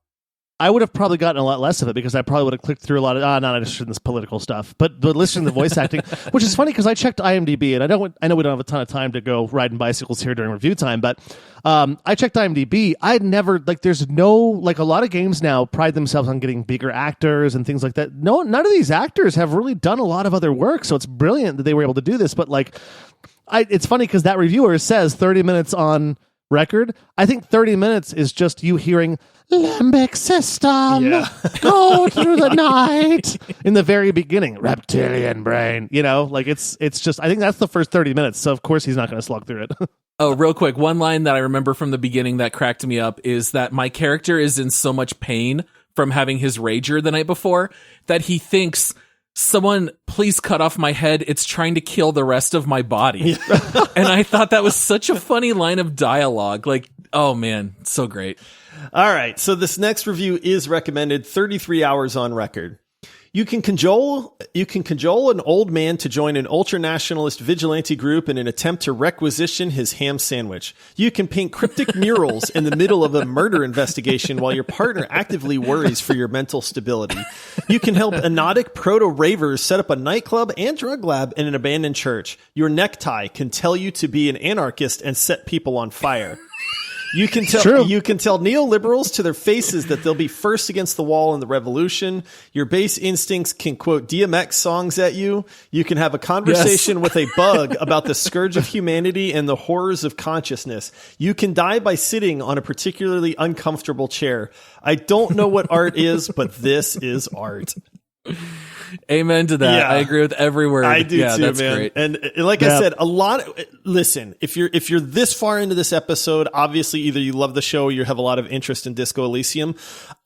I would have probably gotten a lot less of it because I probably would have clicked through a lot of not interested in this political stuff, but listening to the voice acting, which is funny because I checked IMDb, and I know we don't have a ton of time to go riding bicycles here during review time, but I checked IMDb. I'd never there's no a lot of games now pride themselves on getting bigger actors and things like that. No, none of these actors have really done a lot of other work, so it's brilliant that they were able to do this. But it's funny because that reviewer says 30 minutes on record. I think 30 minutes is just you hearing limbic system, go through the night in the very beginning, reptilian brain, it's just, I think that's the first 30 minutes. So of course he's not going to slog through it. Oh, real quick. One line that I remember from the beginning that cracked me up is that my character is in so much pain from having his rager the night before that he thinks, someone please cut off my head. It's trying to kill the rest of my body. And I thought that was such a funny line of dialogue. Oh man, so great. All right. So this next review is recommended 33 hours on record. You can cajole an old man to join an ultra-nationalist vigilante group in an attempt to requisition his ham sandwich. You can paint cryptic murals in the middle of a murder investigation while your partner actively worries for your mental stability. You can help anodic proto-ravers set up a nightclub and drug lab in an abandoned church. Your necktie can tell you to be an anarchist and set people on fire. You can tell neoliberals to their faces that they'll be first against the wall in the revolution. Your base instincts can quote DMX songs at you. You can have a conversation with a bug about the scourge of humanity and the horrors of consciousness. You can die by sitting on a particularly uncomfortable chair. I don't know what art is, but this is art. Amen to that. Yeah. I agree with every word. I do too, that's man. Great. And I said, listen, if you're this far into this episode, obviously either you love the show or you have a lot of interest in Disco Elysium.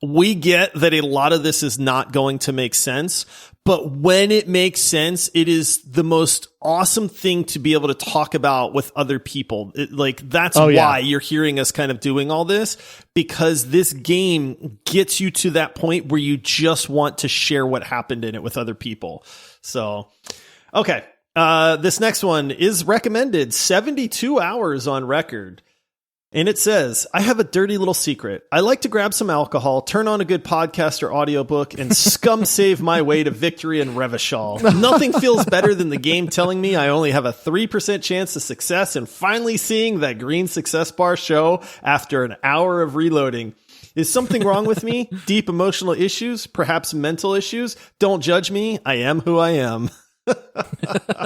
We get that a lot of this is not going to make sense, but when it makes sense, it is the most awesome thing to be able to talk about with other people. That's why you're hearing us kind of doing all this, because this game gets you to that point where you just want to share what happened in it with other people. So, okay. This next one is recommended 72 hours on record. And it says, I have a dirty little secret. I like to grab some alcohol, turn on a good podcast or audiobook, and scum save my way to victory in Revachol. Nothing feels better than the game telling me I only have a 3% chance of success and finally seeing that green success bar show after an hour of reloading. Is something wrong with me? Deep emotional issues? Perhaps mental issues? Don't judge me. I am who I am.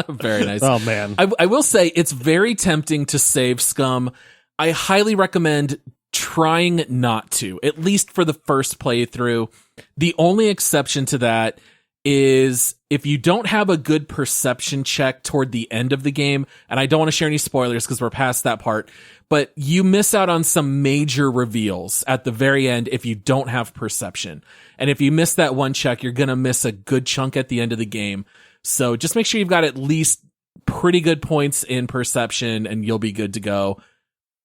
Very nice. Oh, man. I will say it's very tempting to save scum. I highly recommend trying not to, at least for the first playthrough. The only exception to that is if you don't have a good perception check toward the end of the game, and I don't want to share any spoilers because we're past that part, but you miss out on some major reveals at the very end if you don't have perception. And if you miss that one check, you're going to miss a good chunk at the end of the game. So just make sure you've got at least pretty good points in perception and you'll be good to go.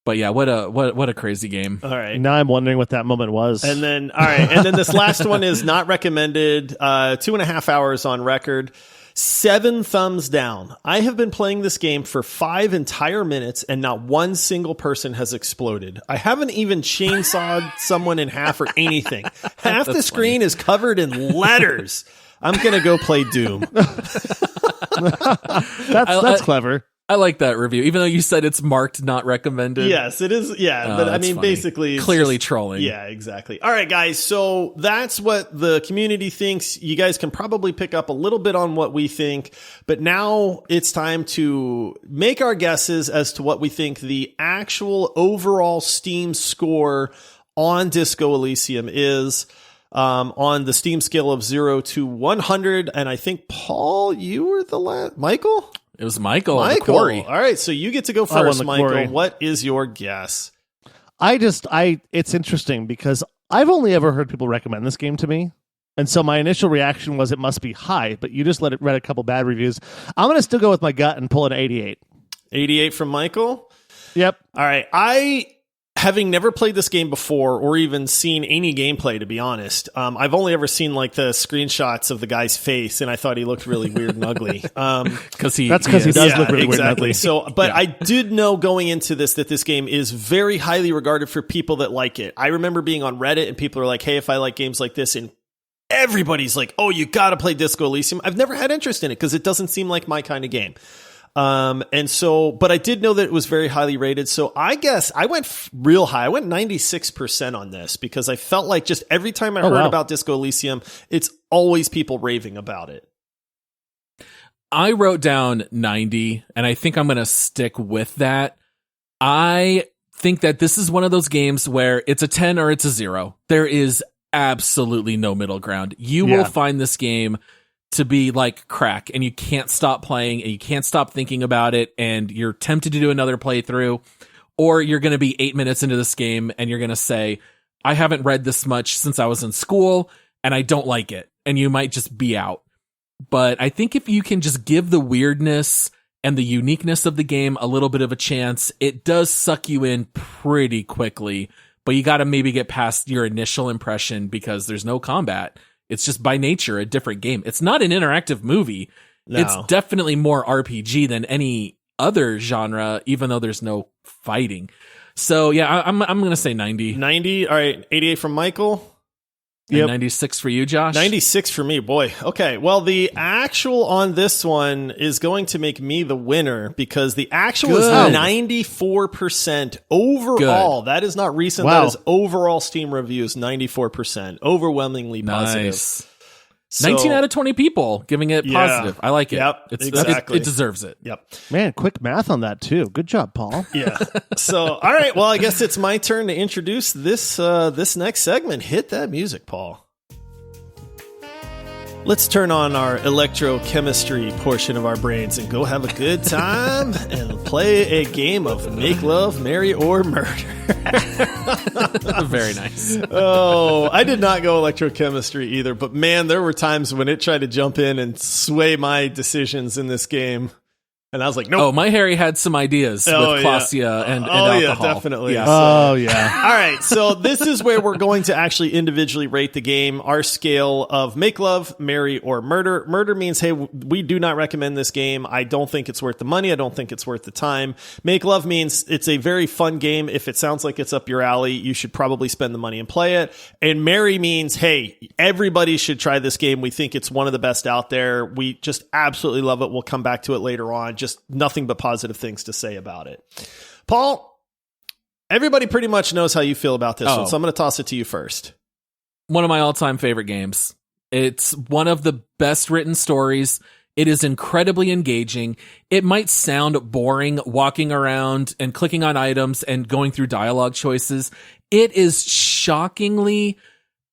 But yeah, what a crazy game. All right. Now I'm wondering what that moment was. And then, all right. And then this last one is not recommended. 2.5 hours on record. 7 thumbs down. I have been playing this game for 5 entire minutes and not one single person has exploded. I haven't even chainsawed someone in half or anything. Half the screen is covered in letters. I'm going to go play Doom. That's clever. I like that review, even though you said it's marked not recommended. Yes, it is. Yeah, but I mean, funny. Basically, it's clearly trolling. Yeah, exactly. All right, guys. So that's what the community thinks. You guys can probably pick up a little bit on what we think, but now it's time to make our guesses as to what we think the actual overall Steam score on Disco Elysium is. On the Steam scale of 0 to 100. And I think, Paul, you were the last. Michael? It was Michael. The Michael. quarry. All right, so you get to go I won first, the Michael. quarry. What is your guess? It's interesting because I've only ever heard people recommend this game to me. And so my initial reaction was it must be high, but you just read a couple bad reviews. I'm going to still go with my gut and pull an 88. 88 from Michael? Yep. All right. Having never played this game before or even seen any gameplay, to be honest, I've only ever seen like the screenshots of the guy's face, and I thought he looked really weird and ugly. That's because he does look really weird and ugly. So, but I did know going into this that this game is very highly regarded for people that like it. I remember being on Reddit and people are like, "Hey, if I like games like this," and everybody's like, "Oh, you got to play Disco Elysium." I've never had interest in it because it doesn't seem like my kind of game. But I did know that it was very highly rated. So I guess I went real high. I went 96% on this because I felt like just every time I heard about Disco Elysium, it's always people raving about it. I wrote down 90, and I think I'm going to stick with that. I think that this is one of those games where it's a 10 or it's a 0. There is absolutely no middle ground. You will find this game to be like crack, and you can't stop playing and you can't stop thinking about it, and you're tempted to do another playthrough, or you're going to be 8 minutes into this game and you're going to say, I haven't read this much since I was in school and I don't like it. And you might just be out. But I think if you can just give the weirdness and the uniqueness of the game a little bit of a chance, it does suck you in pretty quickly, but you got to maybe get past your initial impression because there's no combat. It's just by nature a different game. It's not an interactive movie. No. It's definitely more RPG than any other genre, even though there's no fighting. So yeah, I'm going to say 90. 90. All right. 88 from Michael. And 96 for you, Josh. 96 for me. Boy. Okay. Well, the actual on this one is going to make me the winner because the actual is 94% overall. Good. That is not recent. Wow. That is overall Steam reviews. 94%. Overwhelmingly positive. Nice. So, 19 out of 20 people giving it positive. I like it. Yep, exactly. It deserves it. Yep. Man, quick math on that too. Good job, Paul. Yeah. So, all right. Well, I guess it's my turn to introduce this next segment. Hit that music, Paul. Let's turn on our electrochemistry portion of our brains and go have a good time and play a game of Make Love, Marry, or Murder. Very nice. Oh, I did not go electrochemistry either, but man, there were times when it tried to jump in and sway my decisions in this game. And I was like, nope. Oh, my Harry had some ideas with Clausia and alcohol. Yeah, definitely. Yeah. Oh, yeah. All right. So this is where we're going to actually individually rate the game. Our scale of Make Love, Marry, or Murder. Murder means, hey, we do not recommend this game. I don't think it's worth the money. I don't think it's worth the time. Make Love means it's a very fun game. If it sounds like it's up your alley, you should probably spend the money and play it. And Marry means, hey, everybody should try this game. We think it's one of the best out there. We just absolutely love it. We'll come back to it later on. Just nothing but positive things to say about it. Paul, everybody pretty much knows how you feel about this one, so I'm going to toss it to you first. One of my all-time favorite games. It's one of the best written stories. It is incredibly engaging. It might sound boring walking around and clicking on items and going through dialogue choices. It is shockingly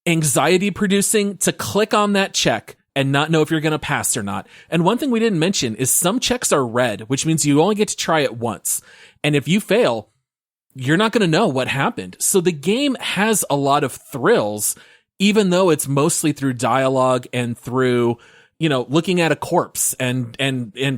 anxiety-producing to click on that check and not know if you're going to pass or not. And one thing we didn't mention is some checks are red, which means you only get to try it once. And if you fail, you're not going to know what happened. So the game has a lot of thrills, even though it's mostly through dialogue and through, looking at a corpse and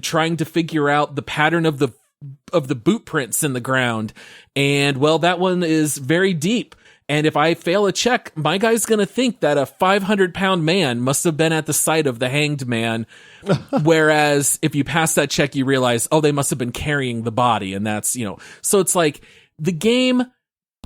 trying to figure out the pattern of the boot prints in the ground. And well, that one is very deep. And if I fail a check, my guy's going to think that a 500-pound man must have been at the site of the hanged man. Whereas if you pass that check, you realize, they must have been carrying the body. And that's, so it's like the game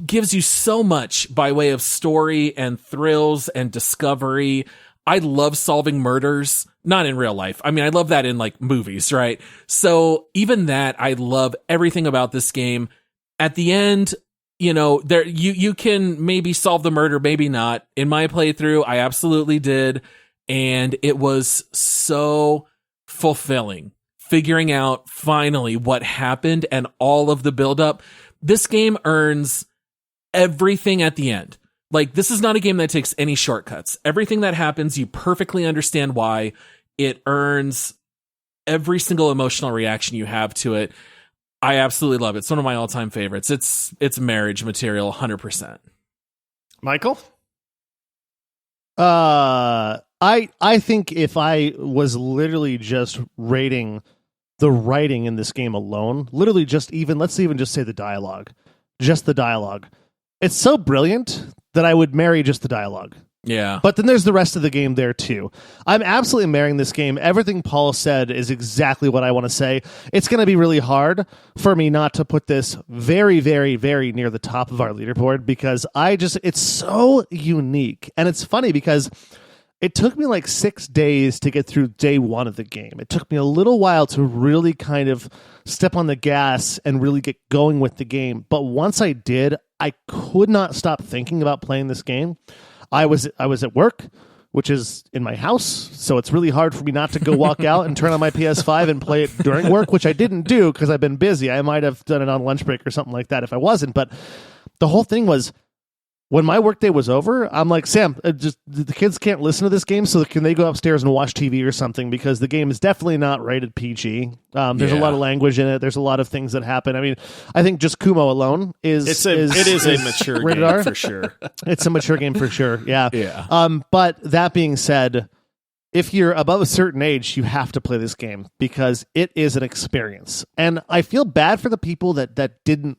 gives you so much by way of story and thrills and discovery. I love solving murders, not in real life. I mean, I love that in like movies, right? So even that, I love everything about this game. At the end, there you can maybe solve the murder, maybe not. In my playthrough, I absolutely did, and it was so fulfilling figuring out finally what happened and all of the buildup. This game earns everything at the end. Like, this is not a game that takes any shortcuts. Everything that happens, you perfectly understand why. It earns every single emotional reaction you have to it. I absolutely love it. It's one of my all-time favorites. It's marriage material, 100%. Michael? I think if I was literally just rating the writing in this game alone, literally let's even just say the dialogue, just the dialogue. It's so brilliant that I would marry just the dialogue. Yeah. But then there's the rest of the game there too. I'm absolutely marrying this game. Everything Paul said is exactly what I want to say. It's going to be really hard for me not to put this very, very, very near the top of our leaderboard because it's so unique. And it's funny because it took me like 6 days to get through day one of the game. It took me a little while to really kind of step on the gas and really get going with the game. But once I did, I could not stop thinking about playing this game. I was at work, which is in my house, so it's really hard for me not to go walk out and turn on my PS5 and play it during work, which I didn't do because I've been busy. I might have done it on lunch break or something like that if I wasn't. But the whole thing was, when my workday was over, I'm like, Sam, the kids can't listen to this game, so can they go upstairs and watch TV or something? Because the game is definitely not rated PG. There's a lot of language in it. There's a lot of things that happen. I mean, I think just Kumo alone is a mature game R. for sure. It's a mature game for sure. Yeah. Yeah. But that being said, if you're above a certain age, you have to play this game because it is an experience. And I feel bad for the people that didn't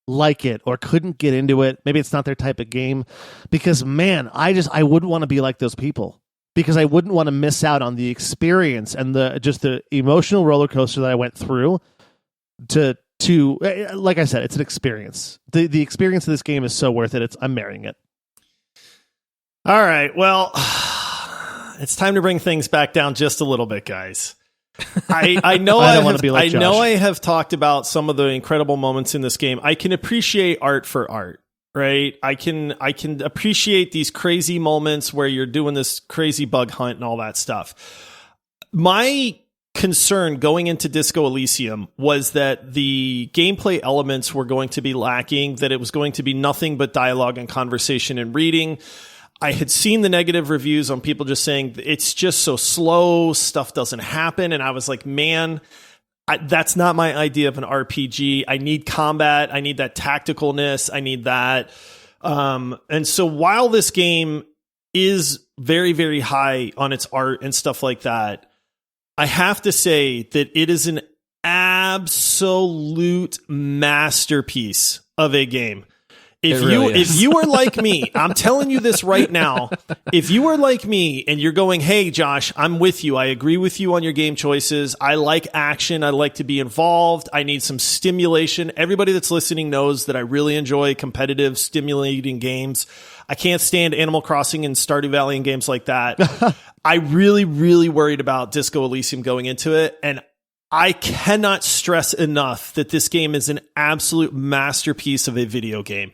like it or couldn't get into it. Maybe it's not their type of game because, man, I wouldn't want to be like those people because I wouldn't want to miss out on the experience and the emotional roller coaster that I went through to like I said, it's an experience. The experience of this game is so worth it. I'm marrying it. All right. Well, it's time to bring things back down just a little bit, guys. I know I have talked about some of the incredible moments in this game. I can appreciate art for art, right? I can appreciate these crazy moments where you're doing this crazy bug hunt and all that stuff. My concern going into Disco Elysium was that the gameplay elements were going to be lacking, that it was going to be nothing but dialogue and conversation and reading. I had seen the negative reviews on people just saying it's just so slow, stuff doesn't happen. And I was like, man, that's not my idea of an RPG. I need combat. I need that tacticalness. I need that. And so while this game is very, very high on its art and stuff like that, I have to say that it is an absolute masterpiece of a game. If you are like me, I'm telling you this right now, if you are like me and you're going, hey, Josh, I'm with you. I agree with you on your game choices. I like action. I like to be involved. I need some stimulation. Everybody that's listening knows that I really enjoy competitive, stimulating games. I can't stand Animal Crossing and Stardew Valley and games like that. I really, really worried about Disco Elysium going into it. And I cannot stress enough that this game is an absolute masterpiece of a video game.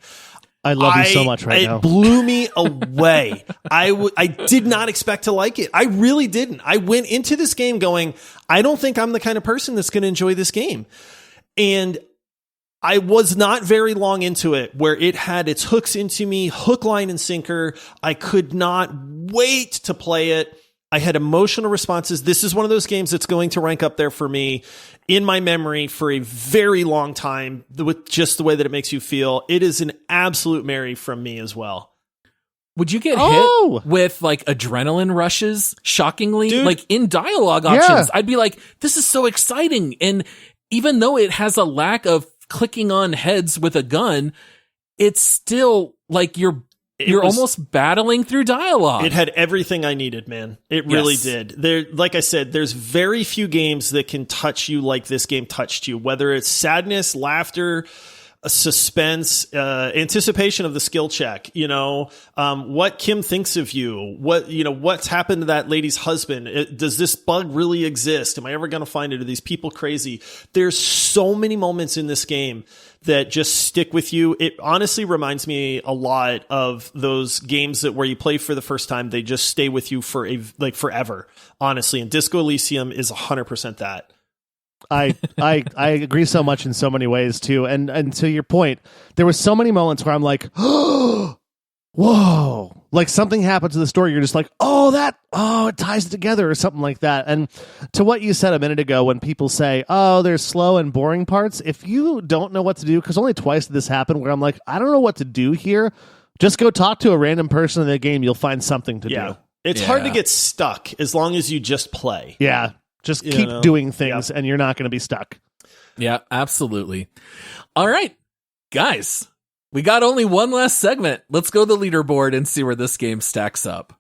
I love you so much right now. It blew me away. I did not expect to like it. I really didn't. I went into this game going, I don't think I'm the kind of person that's going to enjoy this game. And I was not very long into it where it had its hooks into me, hook, line, and sinker. I could not wait to play it. I had emotional responses. This is one of those games that's going to rank up there for me in my memory for a very long time with just the way that it makes you feel. It is an absolute marry from me as well. Would you get hit with like adrenaline rushes? Shockingly, dude, like in dialogue options, I'd be like, this is so exciting. And even though it has a lack of clicking on heads with a gun, it's still like you're almost battling through dialogue. It had everything I needed, man. It really did. There, like I said, there's very few games that can touch you like this game touched you, whether it's sadness, laughter, suspense, anticipation of the skill check, what Kim thinks of you, what's happened to that lady's husband. Does this bug really exist? Am I ever going to find it? Are these people crazy? There's so many moments in this game that just stick with you. It honestly reminds me a lot of those games where you play for the first time, they just stay with you for forever, honestly. And Disco Elysium is 100% that. I agree so much in so many ways too. And to your point, there were so many moments where I'm like, oh, whoa, like something happened to the story. You're just like, it ties it together or something like that. And to what you said a minute ago, when people say, oh, there's slow and boring parts, if you don't know what to do, because only twice did this happen where I'm like, I don't know what to do here, just go talk to a random person in the game. You'll find something to do. It's hard to get stuck as long as you just play. Yeah. Just keep doing things and you're not going to be stuck. Yeah, absolutely. All right, guys, we got only one last segment. Let's go to the leaderboard and see where this game stacks up.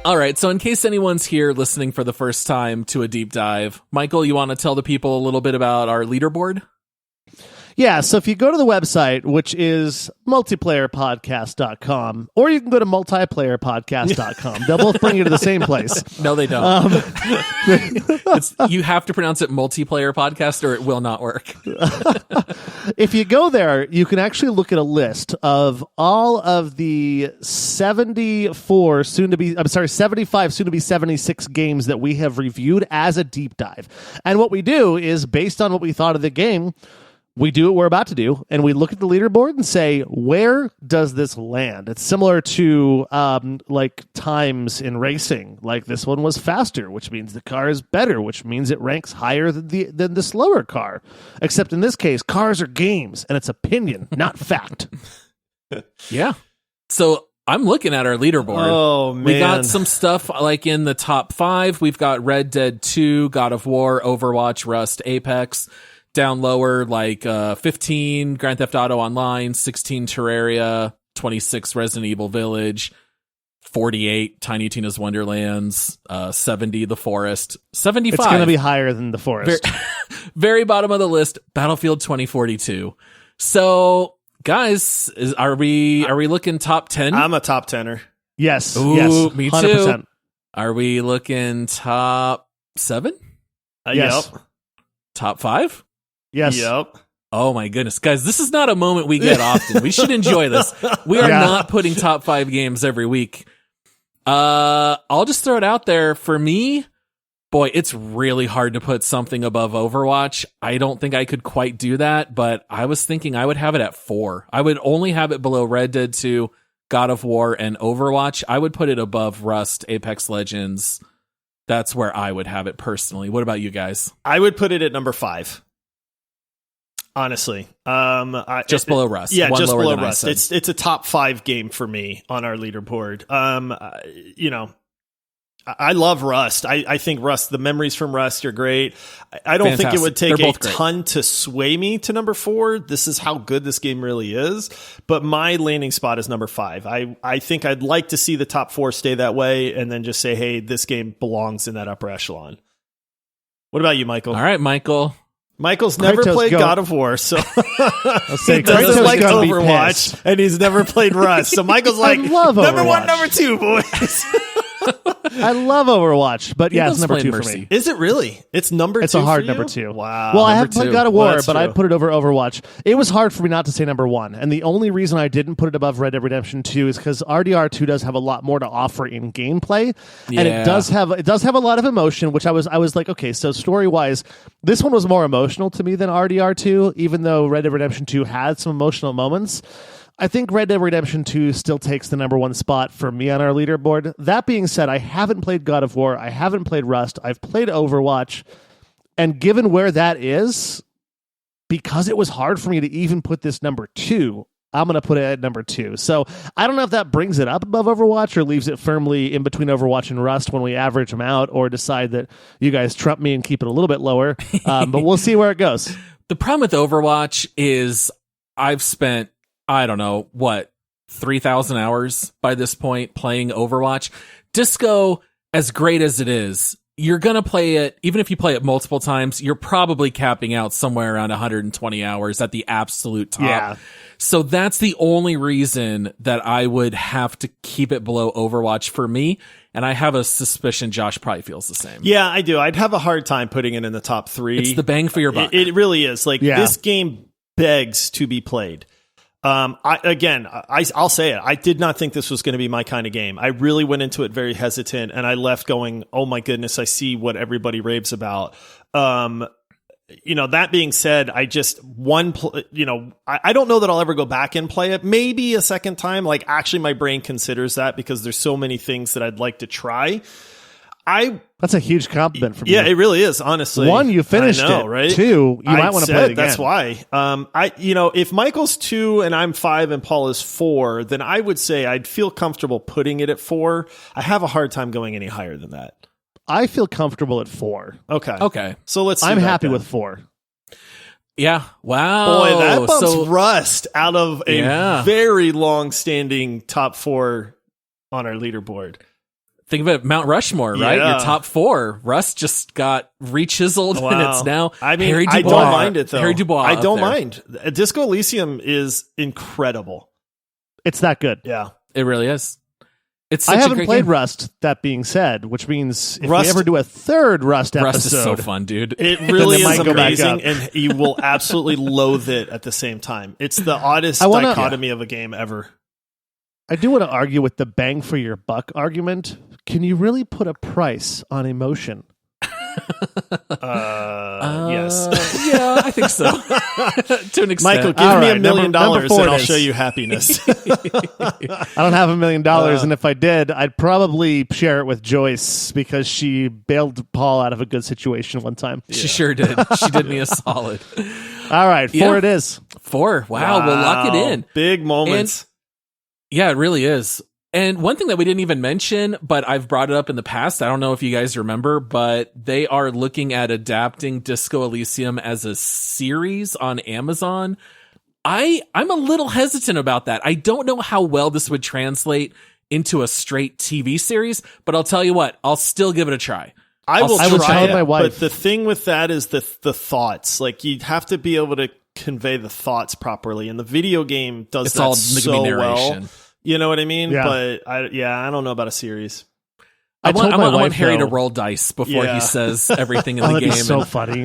All right, so in case anyone's here listening for the first time to a deep dive, Michael, you want to tell the people a little bit about our leaderboard? Yeah, so if you go to the website, which is multiplayerpodcast.com, or you can go to multiplayerpodcast.com. They'll both bring you to the same place. No, they don't. You have to pronounce it multiplayer podcast or it will not work. If you go there, you can actually look at a list of all of the 75, soon to be 76 games that we have reviewed as a deep dive. And what we do is, based on what we thought of the game, we do what we're about to do, and we look at the leaderboard and say, where does this land? It's similar to like times in racing. Like, this one was faster, which means the car is better, which means it ranks higher than the slower car. Except in this case, cars are games, and it's opinion, not fact. Yeah. So I'm looking at our leaderboard. Oh, man. We got some stuff like in the top 5. We've got Red Dead 2, God of War, Overwatch, Rust, Apex. Down lower, like 15 Grand Theft Auto Online, 16 Terraria, 26 Resident Evil Village, 48 Tiny Tina's Wonderlands, 70 The Forest, 75. It's going to be higher than The Forest. Very bottom of the list, Battlefield 2042. So, guys, are we looking top 10? I'm a top 10er. Yes. Ooh, yes. Me 100%. too. Are we looking top 7? Yes. Yep. Top 5? Yes. Yep. Oh my goodness, guys, this is not a moment we get often. We should enjoy this. We are not putting top 5 games every week. I'll just throw it out there. For me, boy, it's really hard to put something above Overwatch. I don't think I could quite do that, but I was thinking I would have it at 4. I would only have it below Red Dead 2, God of War, and Overwatch. I would put it above Rust, Apex Legends. That's where I would have it personally. What about you guys? I would put it at number 5. Honestly, just below Rust. Yeah, One just lower below than Rust. It's a top 5 game for me on our leaderboard. I love Rust. I think Rust. The memories from Rust are great. I don't think it would take a ton to sway me to number 4. This is how good this game really is. But my landing spot is number 5. I think I'd like to see the top 4 stay that way, and then just say, hey, this game belongs in that upper echelon. What about you, Michael? All right, Michael. Michael's never played God of War, so he doesn't like Overwatch, and he's never played Rust. So Michael's like, number 1, number 2, boys. I love Overwatch, but yeah, it's number 2 for me. Is it really? It's number 2. It's a hard for you? number 2. Wow. Well, I haven't played God of War, but I true. put it over Overwatch. It was hard for me not to say number 1, and the only reason I didn't put it above Red Dead Redemption 2 is because RDR 2 does have a lot more to offer in gameplay, and it does have a lot of emotion. Which I was like, okay, so story wise, this one was more emotional to me than RDR 2, even though Red Dead Redemption 2 had some emotional moments. I think Red Dead Redemption 2 still takes the number 1 spot for me on our leaderboard. That being said, I haven't played God of War. I haven't played Rust. I've played Overwatch. And given where that is, because it was hard for me to even put this number 2, I'm going to put it at number 2. So I don't know if that brings it up above Overwatch or leaves it firmly in between Overwatch and Rust when we average them out, or decide that you guys trump me and keep it a little bit lower. But we'll see where it goes. The problem with Overwatch is I've spent, I don't know, 3,000 hours by this point playing Overwatch. Disco, as great as it is, you're going to play it, even if you play it multiple times, you're probably capping out somewhere around 120 hours at the absolute top. Yeah. So that's the only reason that I would have to keep it below Overwatch for me. And I have a suspicion Josh probably feels the same. Yeah, I do. I'd have a hard time putting it in the top 3. It's the bang for your buck. It really is. Like, this game begs to be played. I'll say it. I did not think this was going to be my kind of game. I really went into it very hesitant, and I left going, oh my goodness, I see what everybody raves about. That being said, I don't know that I'll ever go back and play it. Maybe a second time. Like, actually, my brain considers that because there's so many things that I'd like to try. That's a huge compliment from you. Yeah, it really is, honestly. 1, you finished it. Right? 2, you might want to play it again. That's why. If Michael's 2 and I'm 5 and Paul is 4, then I would say I'd feel comfortable putting it at 4. I have a hard time going any higher than that. I feel comfortable at 4. Okay. So let's. I'm happy with 4. Yeah. Wow. Boy, that bumps Rust out of a very long-standing top 4 on our leaderboard. Think of it, Mount Rushmore, right? Yeah. Your top 4. Rust just got re-chiseled, and it's now Harry Dubois. I don't mind it, though. Harry Dubois. I don't mind. Disco Elysium is incredible. It's that good. Yeah. It really is. It's such I haven't a great played game. Rust, that being said, which means if we ever do a third Rust episode... Rust is so fun, dude. It really Then it is might go back amazing, up. and you will absolutely loathe it at the same time. It's the oddest dichotomy of a game ever. I do want to argue with the bang for your buck argument. Can you really put a price on emotion? Yes. Yeah, I think so. To an extent. Michael, give me $1 million and I'll show you happiness. I don't have $1 million, and if I did, I'd probably share it with Joyce because she bailed Paul out of a good situation one time. She sure did. She did me a solid. All right, 4 it is. 4. Wow, we'll lock it in. Big moments. Yeah, it really is. And one thing that we didn't even mention, but I've brought it up in the past, I don't know if you guys remember, but they are looking at adapting Disco Elysium as a series on Amazon. I'm a little hesitant about that. I don't know how well this would translate into a straight TV series, but I'll tell you what, I'll still give it a try. I will try it, my wife. But the thing with that is the thoughts. Like, you have to be able to convey the thoughts properly, and the video game does It's that all so narration. well. You know what I mean? Yeah. But I don't know about a series. I want Harry to though- roll dice before he says everything in the that'd game. be so funny.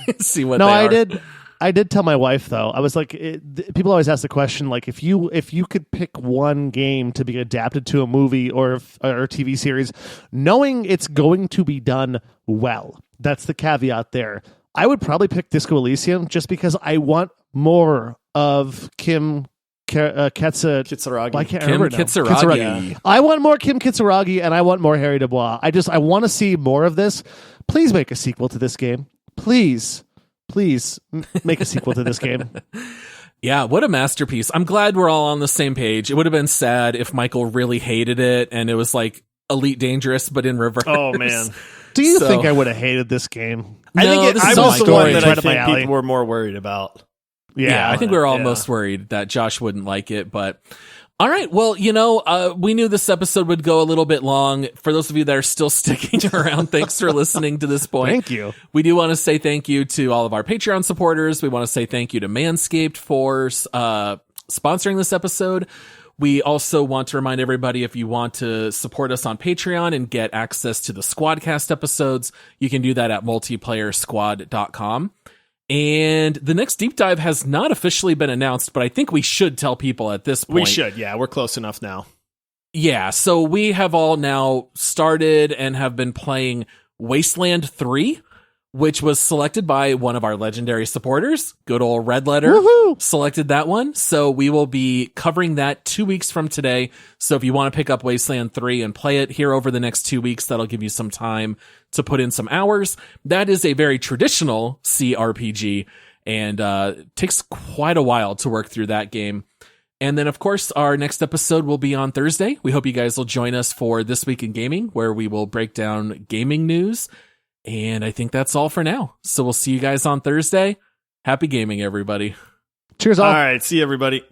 And see what No, they are. I did tell my wife though. I was like, people always ask the question, like, if you could pick one game to be adapted to a movie or a TV series, knowing it's going to be done well. That's the caveat there. I would probably pick Disco Elysium just because I want more of Kim Kitsuragi. I can't Kim remember now. Kitsuragi. I want more Kim Kitsuragi, and I want more Harry Dubois. I want to see more of this. Please make a sequel to this game. Please make a sequel to this game. Yeah, what a masterpiece. I'm glad we're all on the same page. It would have been sad if Michael really hated it and it was like Elite Dangerous, but in reverse. Oh, man. Do you think I would have hated this game? I think this I is was the my one story. that Right I up my think alley. people were more worried about. Yeah, I think we were all Yeah. most worried that Josh wouldn't like it, but all right. Well, we knew this episode would go a little bit long. For those of you that are still sticking around, thanks for listening to this point. Thank you. We do want to say thank you to all of our Patreon supporters. We want to say thank you to Manscaped for sponsoring this episode. We also want to remind everybody, if you want to support us on Patreon and get access to the Squadcast episodes, you can do that at multiplayersquad.com. And the next deep dive has not officially been announced, but I think we should tell people at this point. We should, yeah. We're close enough now. Yeah, so we have all now started and have been playing Wasteland 3, which was selected by one of our legendary supporters, good old Redletter. Woohoo! Selected that one. So we will be covering that 2 weeks from today. So if you want to pick up Wasteland 3 and play it here over the next 2 weeks, that'll give you some time to put in some hours. That is a very traditional CRPG and takes quite a while to work through that game. And then, of course, our next episode will be on Thursday. We hope you guys will join us for This Week in Gaming, where we will break down gaming news. And I think that's all for now. So we'll see you guys on Thursday. Happy gaming, everybody. Cheers all. All right. See you, everybody.